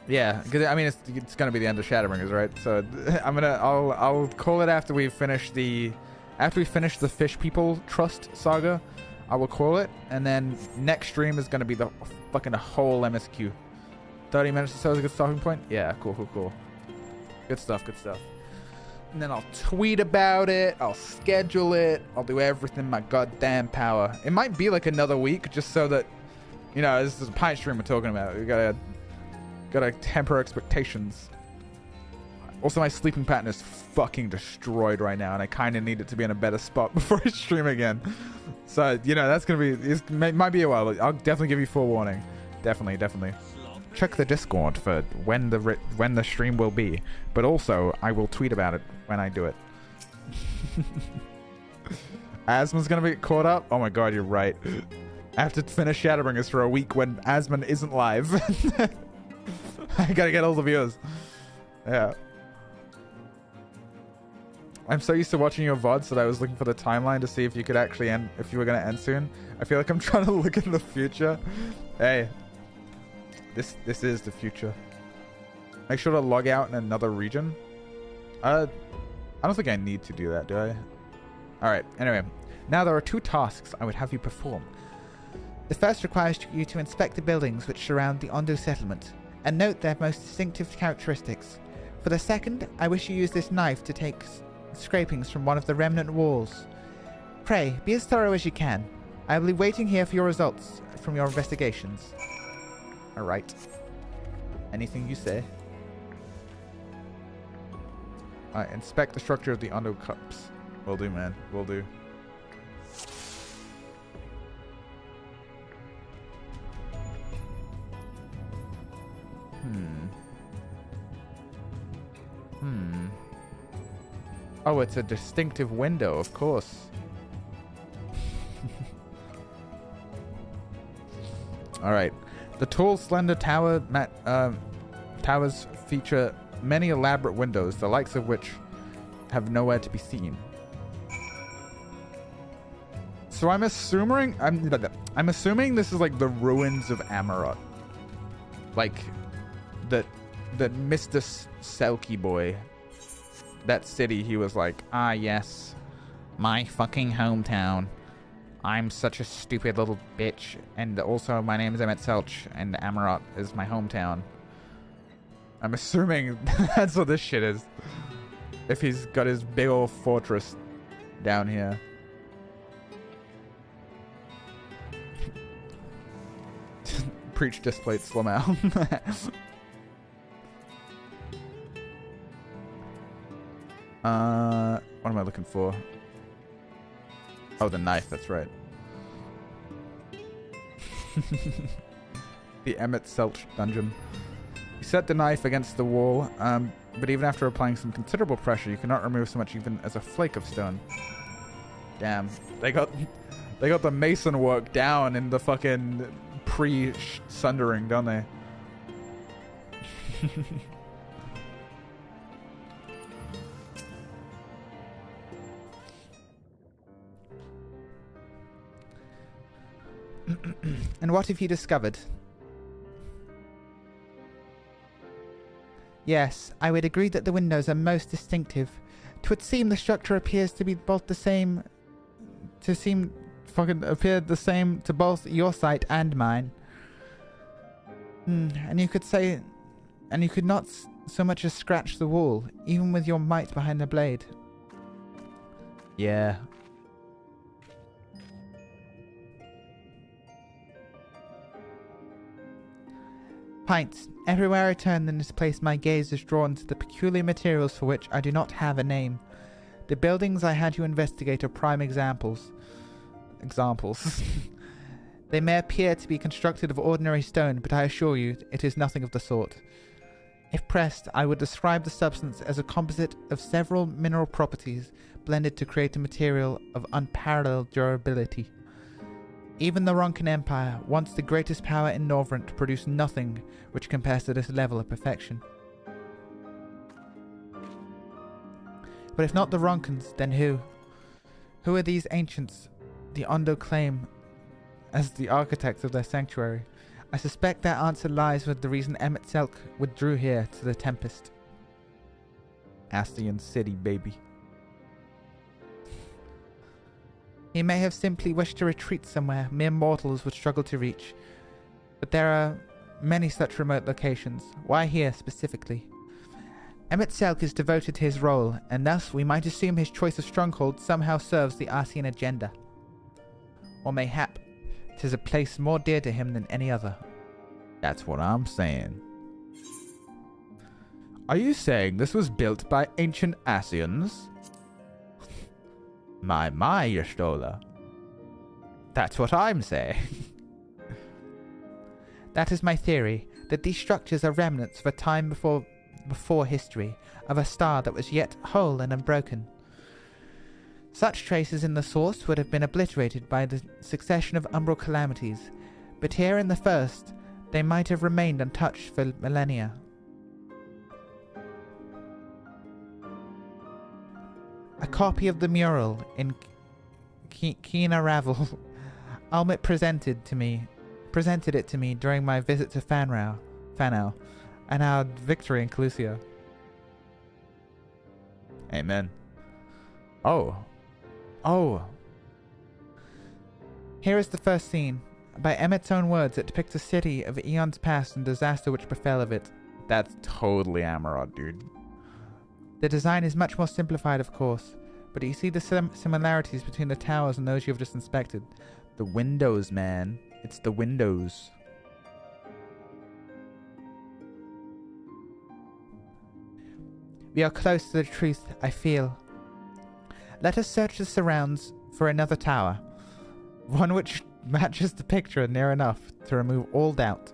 Yeah, because I mean it's gonna be the end of Shadowbringers, right? So I'll call it after we finish the Fish People Trust saga. I will call it, and then next stream is gonna be the fucking whole MSQ. 30 minutes or so is a good starting point. Yeah, cool. Good stuff. And then I'll tweet about it. I'll schedule it. I'll do everything in my goddamn power. It might be like another week, just so that, you know, this is a Pint stream we're talking about. We gotta temper expectations. Also, my sleeping pattern is fucking destroyed right now, and I kind of need it to be in a better spot before I stream again. So, you know, that's gonna be. It might be a while. But I'll definitely give you forewarning. Definitely. Check the Discord for when the stream will be. But also, I will tweet about it when I do it. Asmon's gonna be caught up. Oh my god, you're right. I have to finish Shadowbringers for a week when Asmon isn't live. I gotta get all the viewers. Yeah. I'm so used to watching your VODs that I was looking for the timeline to see if you could actually end, if you were going to end soon. I feel like I'm trying to look in the future. Hey, this is the future. Make sure to log out in another region. I don't think I need to do that, do I? Alright, anyway. Now there are 2 tasks I would have you perform. The first requires you to inspect the buildings which surround the Ondo settlement, and note their most distinctive characteristics. For the second, I wish you use this knife to take scrapings from one of the remnant walls. Pray, be as thorough as you can. I will be waiting here for your results from your investigations. Alright. Anything you say. Inspect the structure of the Undo cups. Will do, man. Will do. Oh, it's a distinctive window, of course. Alright. The tall, slender towers feature many elaborate windows, the likes of which have nowhere to be seen. So I'm assuming this is like the ruins of Amarot. Like that Mr. Selkie boy, that city, he was like, ah yes, my fucking hometown. I'm such a stupid little bitch, and also my name is Emmett Selch, and Amarot is my hometown. I'm assuming that's what this shit is. If he's got his big old fortress down here. Preach displayed Slumel. What am I looking for? Oh, the knife, that's right. The Emmett Selch dungeon. You set the knife against the wall, but even after applying some considerable pressure, you cannot remove so much even as a flake of stone. Damn. They got the mason work down in the fucking pre-sundering, don't they? And what have you discovered? Yes, I would agree that the windows are most distinctive. 'Twould seem the structure appears to be both the same... appeared the same to both your sight and mine. And you could not so much as scratch the wall, even with your might behind the blade. Yeah. Pint. Everywhere I turn in this place my gaze is drawn to the peculiar materials for which I do not have a name. The buildings I had you investigate are prime examples. They may appear to be constructed of ordinary stone, but I assure you it is nothing of the sort. If pressed, I would describe the substance as a composite of several mineral properties blended to create a material of unparalleled durability. Even the Roncan Empire, once the greatest power in Norvrent, produced nothing which compares to this level of perfection. But if not the Roncans, then who? Who are these ancients the Ondo claim as the architects of their sanctuary? I suspect that answer lies with the reason Emmett Selk withdrew here to the Tempest. Astion City, baby. He may have simply wished to retreat somewhere mere mortals would struggle to reach. But there are many such remote locations. Why here specifically? Emmett Selk is devoted to his role, and thus we might assume his choice of stronghold somehow serves the Arcean agenda. Or mayhap, 'tis a place more dear to him than any other. That's what I'm saying. Are you saying this was built by ancient Ascians? My, Yestola. That's what I'm saying. That is my theory, that these structures are remnants of a time before history, of a star that was yet whole and unbroken. Such traces in the source would have been obliterated by the succession of umbral calamities, but here in the first, they might have remained untouched for millennia. A copy of the mural in Kina Ravel. Almit presented it to me during my visit to Fanau, and our victory in Calusia. Amen. Oh. Here is the first scene. By Emmett's own words, it depicts a city of eons past and disaster which befell of it. That's totally Amarot, dude. The design is much more simplified, of course, but you see the similarities between the towers and those you have just inspected. The windows, man. It's the windows. We are close to the truth, I feel. Let us search the surrounds for another tower. One which matches the picture near enough to remove all doubt.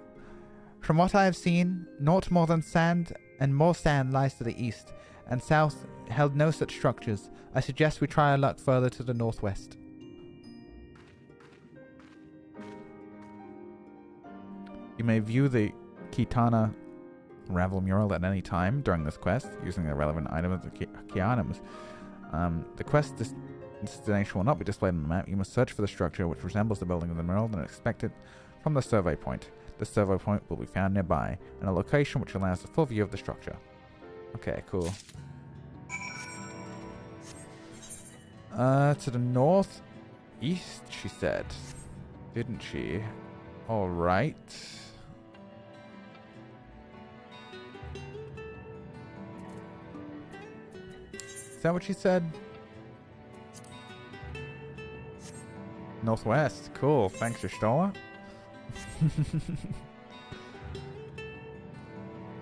From what I have seen, naught more than sand, and more sand lies to the east, and south held no such structures. I suggest we try our luck further to the northwest. You may view the Kitana Ravel mural at any time during this quest, using the relevant item of the key items. The quest destination will not be displayed on the map. You must search for the structure which resembles the building of the mural and expect it from the survey point. The survey point will be found nearby, in a location which allows a full view of the structure. Okay, cool. To the north east, she said. Didn't she? Alright. Is that what she said? Northwest. Cool. Thanks, Y'shtola.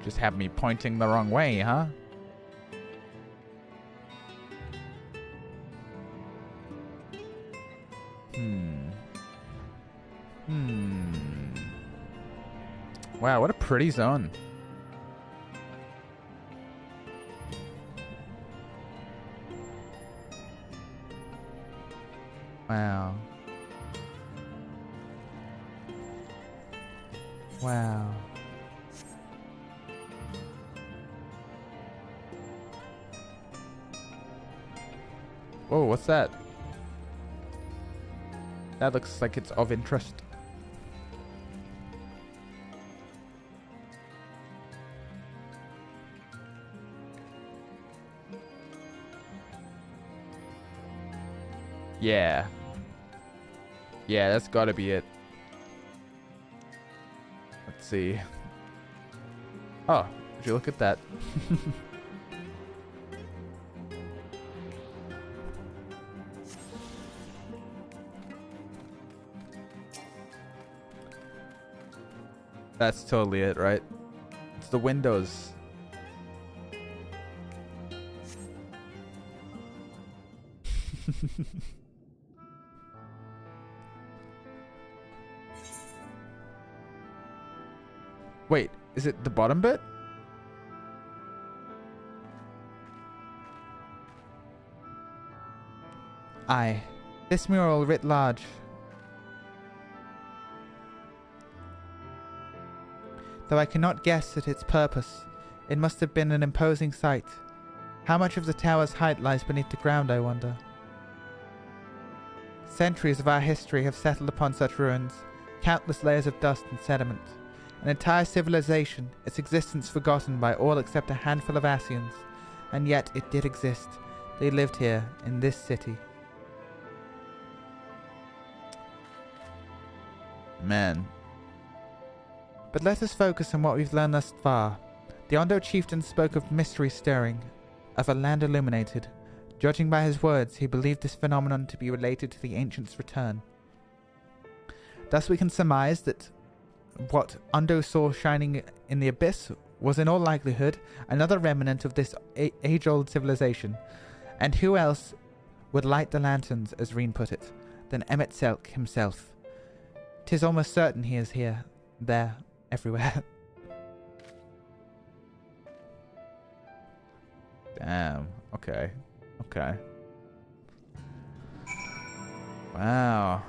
Just have me pointing the wrong way, huh? Wow, what a pretty zone. Wow. Wow. Whoa, what's that? That looks like it's of interest. Yeah. Yeah, that's gotta be it. Let's see. Oh, would you look at that? That's totally it, right? It's the windows. Wait, is it the bottom bit? Aye, this mural writ large. Though I cannot guess at its purpose, it must have been an imposing sight. How much of the tower's height lies beneath the ground, I wonder? Centuries of our history have settled upon such ruins, countless layers of dust and sediment. An entire civilization, its existence forgotten by all except a handful of Asians. And yet it did exist. They lived here, in this city. Man. But let us focus on what we've learned thus far. The Ondo chieftain spoke of mystery stirring, of a land illuminated. Judging by his words, he believed this phenomenon to be related to the ancients' return. Thus we can surmise that what Ondo saw shining in the abyss was in all likelihood another remnant of this age-old civilization. And who else would light the lanterns, as Reen put it, than Emmett Selk himself? 'Tis almost certain he is here, there, everywhere. Damn. Okay. Okay. Wow.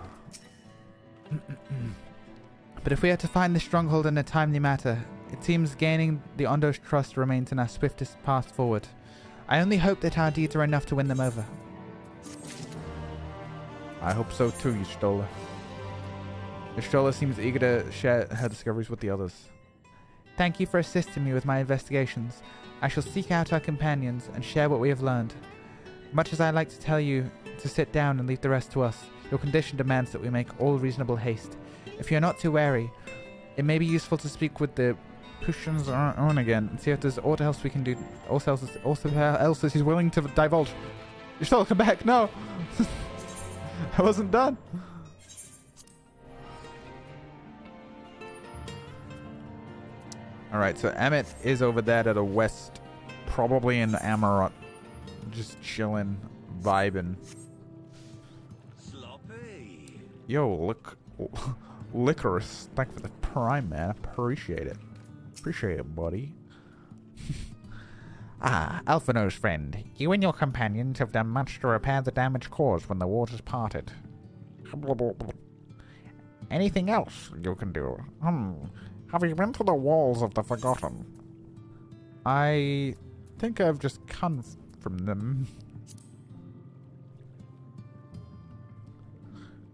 But if we are to find the stronghold in a timely matter, it seems gaining the Ondo's trust remains in our swiftest path forward. I only hope that our deeds are enough to win them over. I hope so too, Y'shtola. Y'shtola seems eager to share her discoveries with the others. Thank you for assisting me with my investigations. I shall seek out our companions and share what we have learned. Much as I like to tell you to sit down and leave the rest to us, your condition demands that we make all reasonable haste. If you are not too wary, it may be useful to speak with the Pushans on again and see if there's aught else we can do. Also else he's willing to divulge. Y'shtola, come back! No! I wasn't done! Alright, so Emmett is over there to the west probably in Amarot. Just chilling, vibing. Sloppy. Yo, look. Licorice. Thanks for the prime, man. Appreciate it. Appreciate it, buddy. Alphino's friend. You and your companions have done much to repair the damage caused when the waters parted. Anything else you can do? Have you been to the walls of the Forgotten? I think I've just come from them.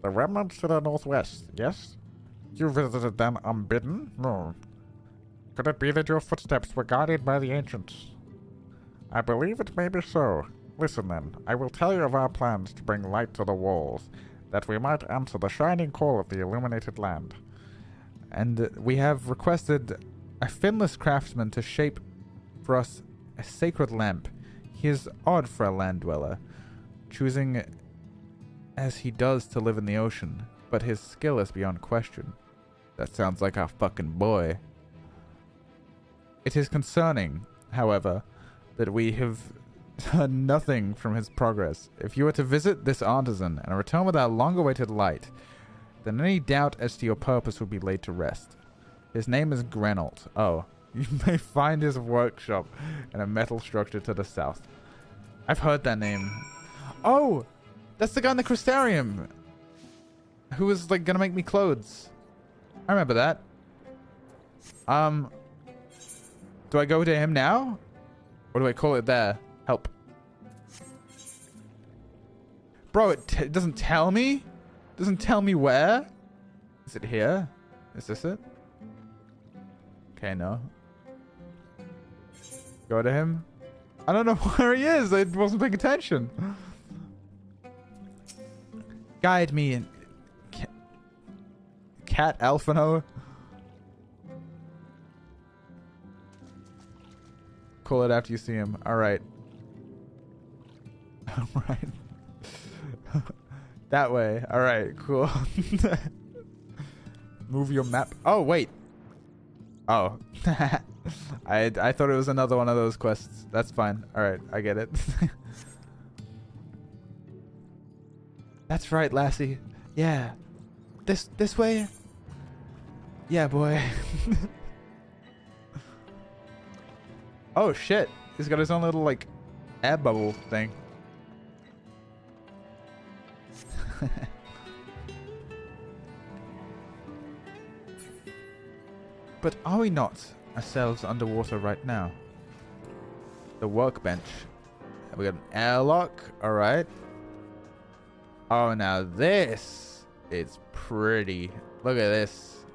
The remnants to the northwest, yes? You visited them unbidden? No. Could it be that your footsteps were guided by the ancients? I believe it may be so. Listen then, I will tell you of our plans to bring light to the walls, that we might answer the shining call of the illuminated land. And we have requested a finless craftsman to shape for us a sacred lamp. He is odd for a land dweller, choosing as he does to live in the ocean, but his skill is beyond question. That sounds like our fucking boy. It is concerning, however, that we have done nothing from his progress. If you were to visit this artisan and return with our long-awaited light, then any doubt as to your purpose would be laid to rest. His name is Grenold. Oh, you may find his workshop in a metal structure to the south. I've heard that name. Oh, that's the guy in the Crystarium who was like gonna make me clothes. I remember that. Do I go to him now? Or do I call it there? Help. Bro, it doesn't tell me? Doesn't tell me where? Is it here? Is this it? Okay, no. Go to him. I don't know where he is. I wasn't paying attention. Guide me in... Cat Alphino. Call it after you see him. Alright. Alright. That way. Alright, cool. Move your map. Oh, wait. Oh. I thought it was another one of those quests. That's fine. Alright, I get it. That's right, lassie. Yeah. This way? Yeah, boy. Oh, shit. He's got his own little, like, air bubble thing. But are we not ourselves underwater right now? The workbench. We got an airlock. Alright. Oh, now this is pretty. Look at this.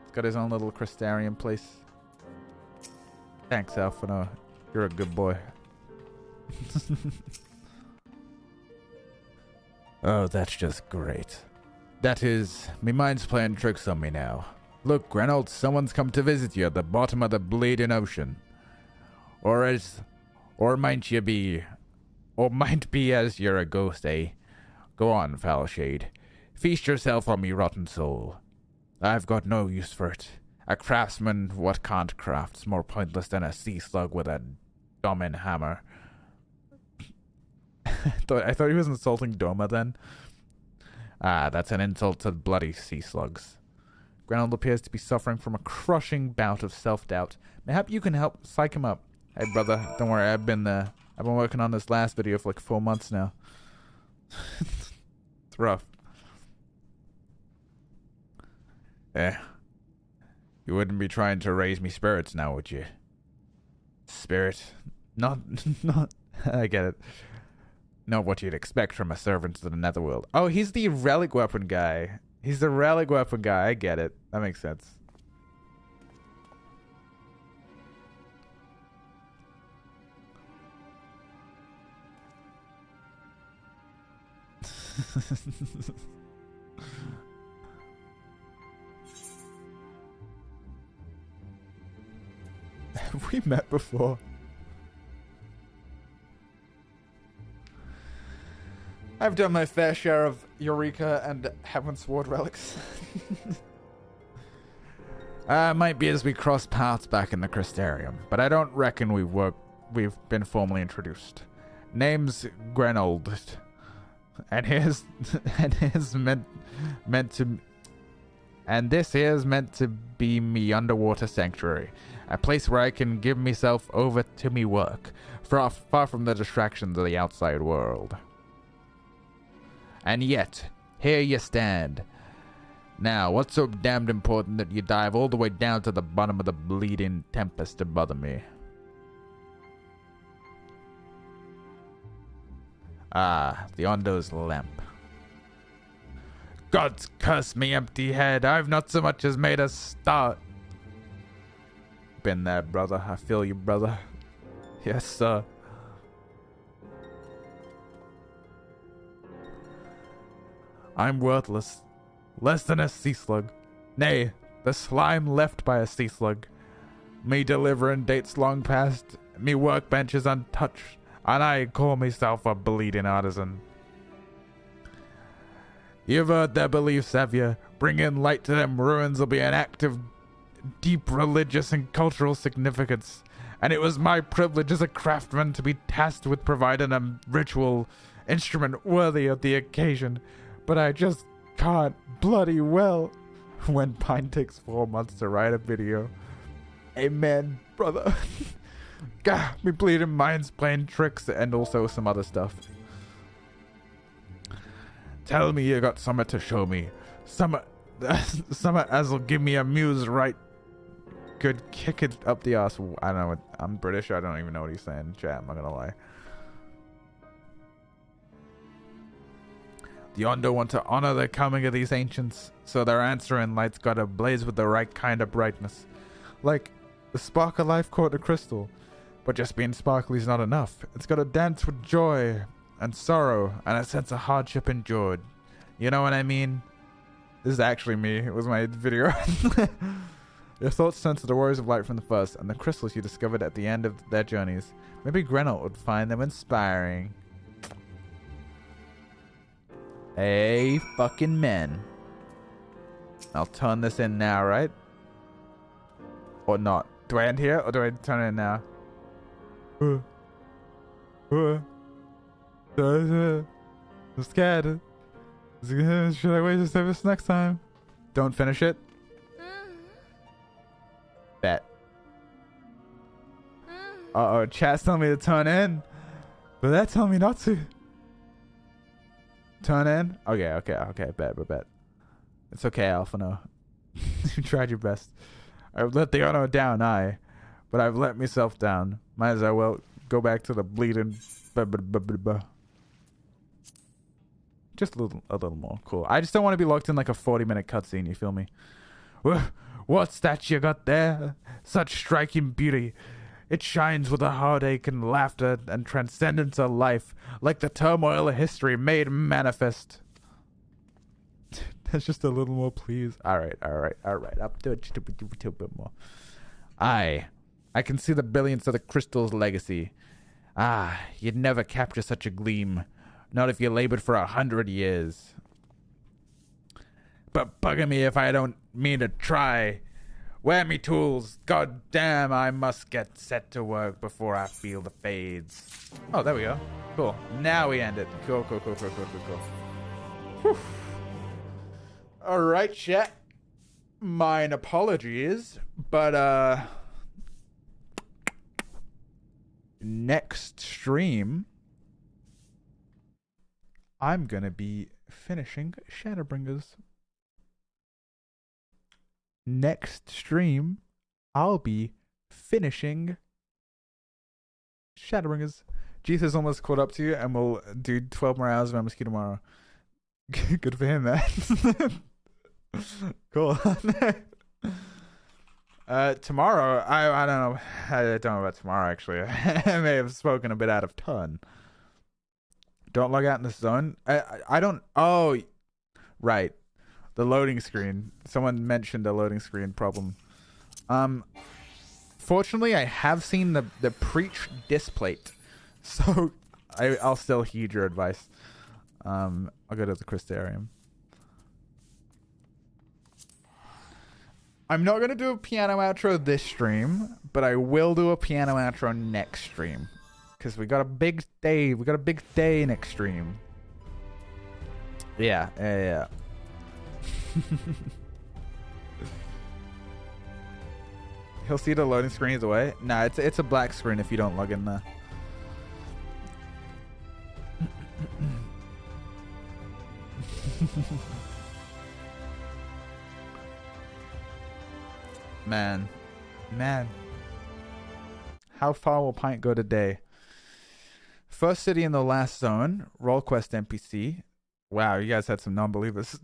He's got his own little Crystarium place. Thanks, Alphino. You're a good boy. Oh, that's just great. That is, me mind's playing tricks on me now. Look, Grenold, someone's come to visit you at the bottom of the bleeding ocean. Or might be as you're a ghost, eh? Go on, foul shade. Feast yourself on me rotten soul. I've got no use for it. A craftsman what can't craft's more pointless than a sea slug with a domin hammer. I thought he was insulting Doma then. Ah, that's an insult to bloody sea slugs. Grenold appears to be suffering from a crushing bout of self-doubt. Mayhap you can help psych him up. Hey, brother, don't worry, I've been working on this last video for like 4 months now. It's rough. Yeah. You wouldn't be trying to raise me spirits now, would you? Spirit? Not, I get it. Not what you'd expect from a servant to the Netherworld. Oh, he's the relic weapon guy. He's the relic weapon guy. I get it. That makes sense. Have we met before? I've done my fair share of Eureka and Heavensward relics. Might be as we cross paths back in the Crystarium, but I don't reckon we work we've been formally introduced. Name's Grenold. And here's and this here's meant to be me underwater sanctuary. A place where I can give myself over to me work, far from the distractions of the outside world. And yet, here you stand. Now, what's so damned important that you dive all the way down to the bottom of the bleeding tempest to bother me? Ah, the Ondo's lamp. God's curse me, empty head. I've not so much as made a start. Been there, brother. I feel you, brother. Yes, sir. I'm worthless. Less than a sea slug. Nay, the slime left by a sea slug. Me delivering dates long past. Me workbench is untouched. And I call myself a bleeding artisan. You've heard their beliefs, have you? Bringing light to them ruins will be an act of deep religious and cultural significance. And it was my privilege as a craftsman to be tasked with providing a ritual instrument worthy of the occasion. But I just can't bloody well when Pint takes 4 months to write a video. Amen, brother. Gah, me bleeding minds playing tricks and also some other stuff. Tell me you got summat to show me. Summat as'll give me a muse right good kick it up the ass. I don't know. I'm British. I don't even know what he's saying. Chat, I'm not gonna lie. The Ondo want to honor the coming of these ancients, so their answering light's gotta blaze with the right kind of brightness. Like the spark of life caught a crystal. But just being sparkly is not enough. It's gotta dance with joy and sorrow and a sense of hardship endured. You know what I mean? This is actually me. It was my video. Your thoughts turn to the warriors of light from the first and the crystals you discovered at the end of their journeys. Maybe Grenold would find them inspiring. Hey, fucking men. I'll turn this in now, right? Or not? Do I end here or do I turn it in now? I'm scared. Should I wait to save this next time? Don't finish it. Bet. Uh-oh, chat's telling me to turn in. But they're telling me not to. Turn in? Okay, bet. It's okay, Alphano. You tried your best. I've let the honor down, but I've let myself down. Might as well go back to the bleeding. Just a little more. Cool. I just don't want to be locked in like a 40-minute cutscene, you feel me? What's that you got there? Such striking beauty. It shines with a heartache and laughter and transcendence of life, like the turmoil of history made manifest. That's just a little more, please. Alright. Up to it just a bit more. I can see the brilliance of the crystal's legacy. You'd never capture such a gleam. Not if you labored for 100 years. But bugger me if I don't mean to try. Where me tools? God damn, I must get set to work before I feel the fades. Oh, there we go. Cool. Now we end it. Cool. Whew. Alright, chat. Mine apologies, but next stream I'm gonna be finishing Shadowbringers. Next stream I'll be finishing Shadowbringers. Jesus almost caught up to you and we'll do 12 more hours of MSQ tomorrow. Good for him, man. Cool. Tomorrow, I don't know. I don't know about tomorrow, actually. I may have spoken a bit out of turn. Don't log out in the zone. I don't. Oh, right. The loading screen. Someone mentioned a loading screen problem. Fortunately, I have seen the Preach displate, so I'll still heed your advice. I'll go to the Crystarium. I'm not gonna do a piano outro this stream, but I will do a piano outro next stream. Because we got a big day. We got a big day next stream. Yeah. He'll see the loading screen either way. Nah, it's a black screen if you don't log in there. Man. How far will Pint go today? First city in the last zone. Roll quest NPC. Wow, you guys had some non-believers.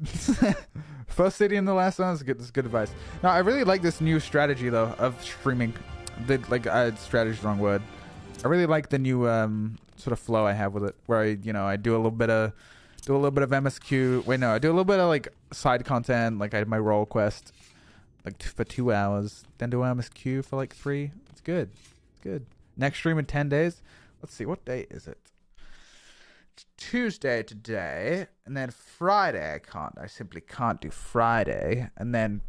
First city in the last zone is good advice. Now, I really like this new strategy though of streaming. Strategy is the wrong word. I really like the new sort of flow I have with it, where I do a little bit of MSQ. Wait, no, I do a little bit of like side content. Like I had my roll quest like for 2 hours, then do MSQ for like 3. It's good. Next stream in 10 days. Let's see, what day is it? It's Tuesday today, and then Friday I simply can't do Friday, and then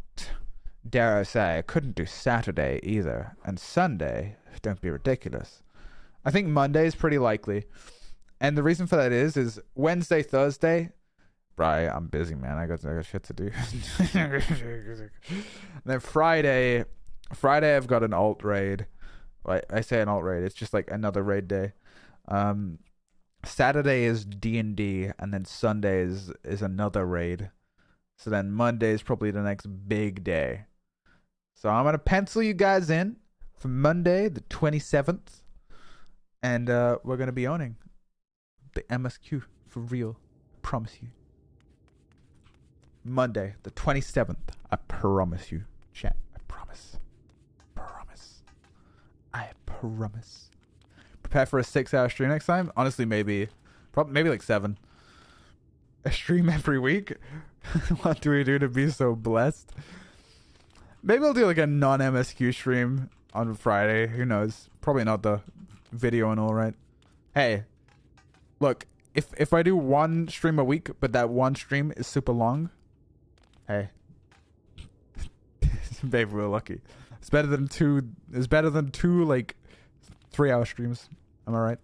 dare I say I couldn't do Saturday either, and Sunday, don't be ridiculous. I think Monday is pretty likely, and the reason for that is Wednesday, Thursday, right, I'm busy, man. I got shit to do. And then Friday I've got an alt raid. I say an alt raid, it's just like another raid day. Saturday is D&D, and then Sunday is another raid. So then Monday is probably the next big day. So I'm gonna pencil you guys in for Monday the 27th, and we're gonna be owning the MSQ for real. Promise you. Monday the 27th. I promise you, chat. I promise. Prepare for a 6-hour stream next time. Honestly, maybe like 7. A stream every week. What do we do to be so blessed? Maybe I'll do like a non-MSQ stream on Friday. Who knows? Probably not the video and all, right? Hey, look, if I do one stream a week, but that one stream is super long, hey, maybe we're lucky. It's better than two like 3-hour streams. Am I right?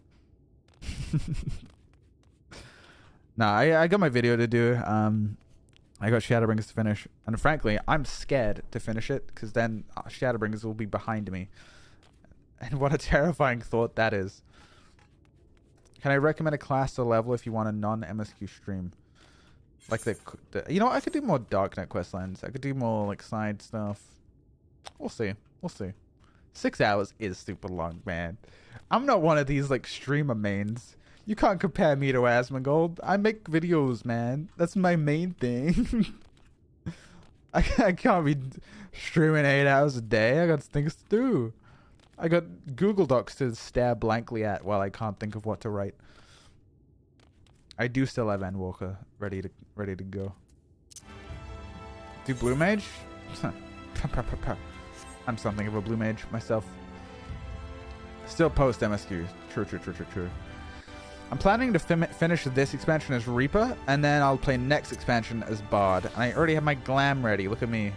Nah, I got my video to do. I got Shadowbringers to finish, and frankly, I'm scared to finish it because then Shadowbringers will be behind me. And what a terrifying thought that is. Can I recommend a class or level if you want a non-MSQ stream? Like I could do more Darknet questlines. I could do more like side stuff. We'll see. 6 hours is super long, man. I'm not one of these like streamer mains. You can't compare me to Asmongold. I make videos, man. That's my main thing. I can't be streaming 8 hours a day. I got things to do. I got Google Docs to stare blankly at while I can't think of what to write. I do still have Endwalker ready to go. Do Blue Mage? I'm something of a Blue Mage myself. Still post MSQ. True. I'm planning to finish this expansion as Reaper, and then I'll play next expansion as Bard. And I already have my glam ready. Look at me.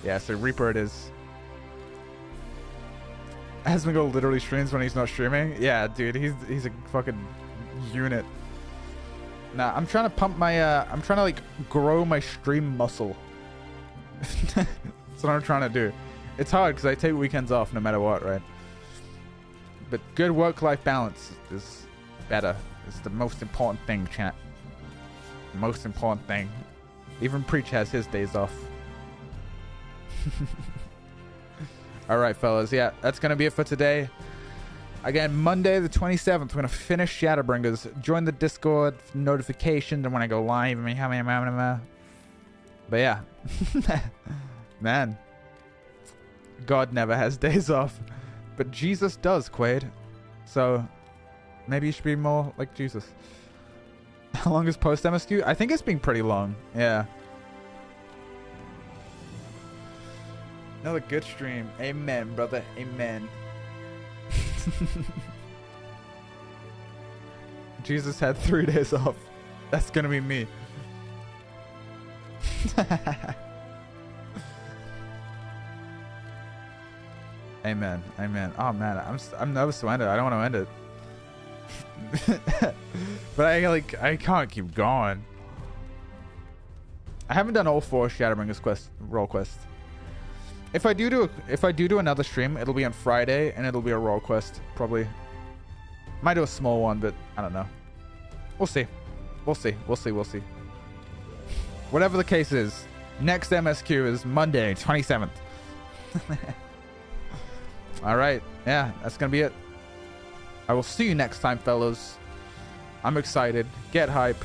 Yeah, so Reaper it is. Asmongold literally streams when he's not streaming. Yeah, dude, he's a fucking unit. Nah, I'm trying to pump my I'm trying to like grow my stream muscle. That's what I'm trying to do. It's hard because I take weekends off no matter what, right? But good work-life balance is better. It's the most important thing, chat. Most important thing. Even Preach has his days off. Alright, fellas. Yeah, that's going to be it for today. Again, Monday the 27th, we're going to finish Shadowbringers. Join the Discord notifications and when I go live. But yeah. Man. God never has days off. But Jesus does, Quaid. So, maybe you should be more like Jesus. How long is post-MSQ? I think it's been pretty long. Yeah. Another good stream. Amen, brother. Amen. Jesus had 3 days off. That's gonna be me. Amen. Amen. Oh man, I'm nervous to end it. I don't want to end it. But I can't keep going. I haven't done all 4 Shadowbringers role quests. If I do another stream, it'll be on Friday and it'll be a role quest probably. Might do a small one, but I don't know. We'll see. We'll see. Whatever the case is, next MSQ is Monday, 27th. All right. Yeah, that's going to be it. I will see you next time, fellas. I'm excited. Get hype.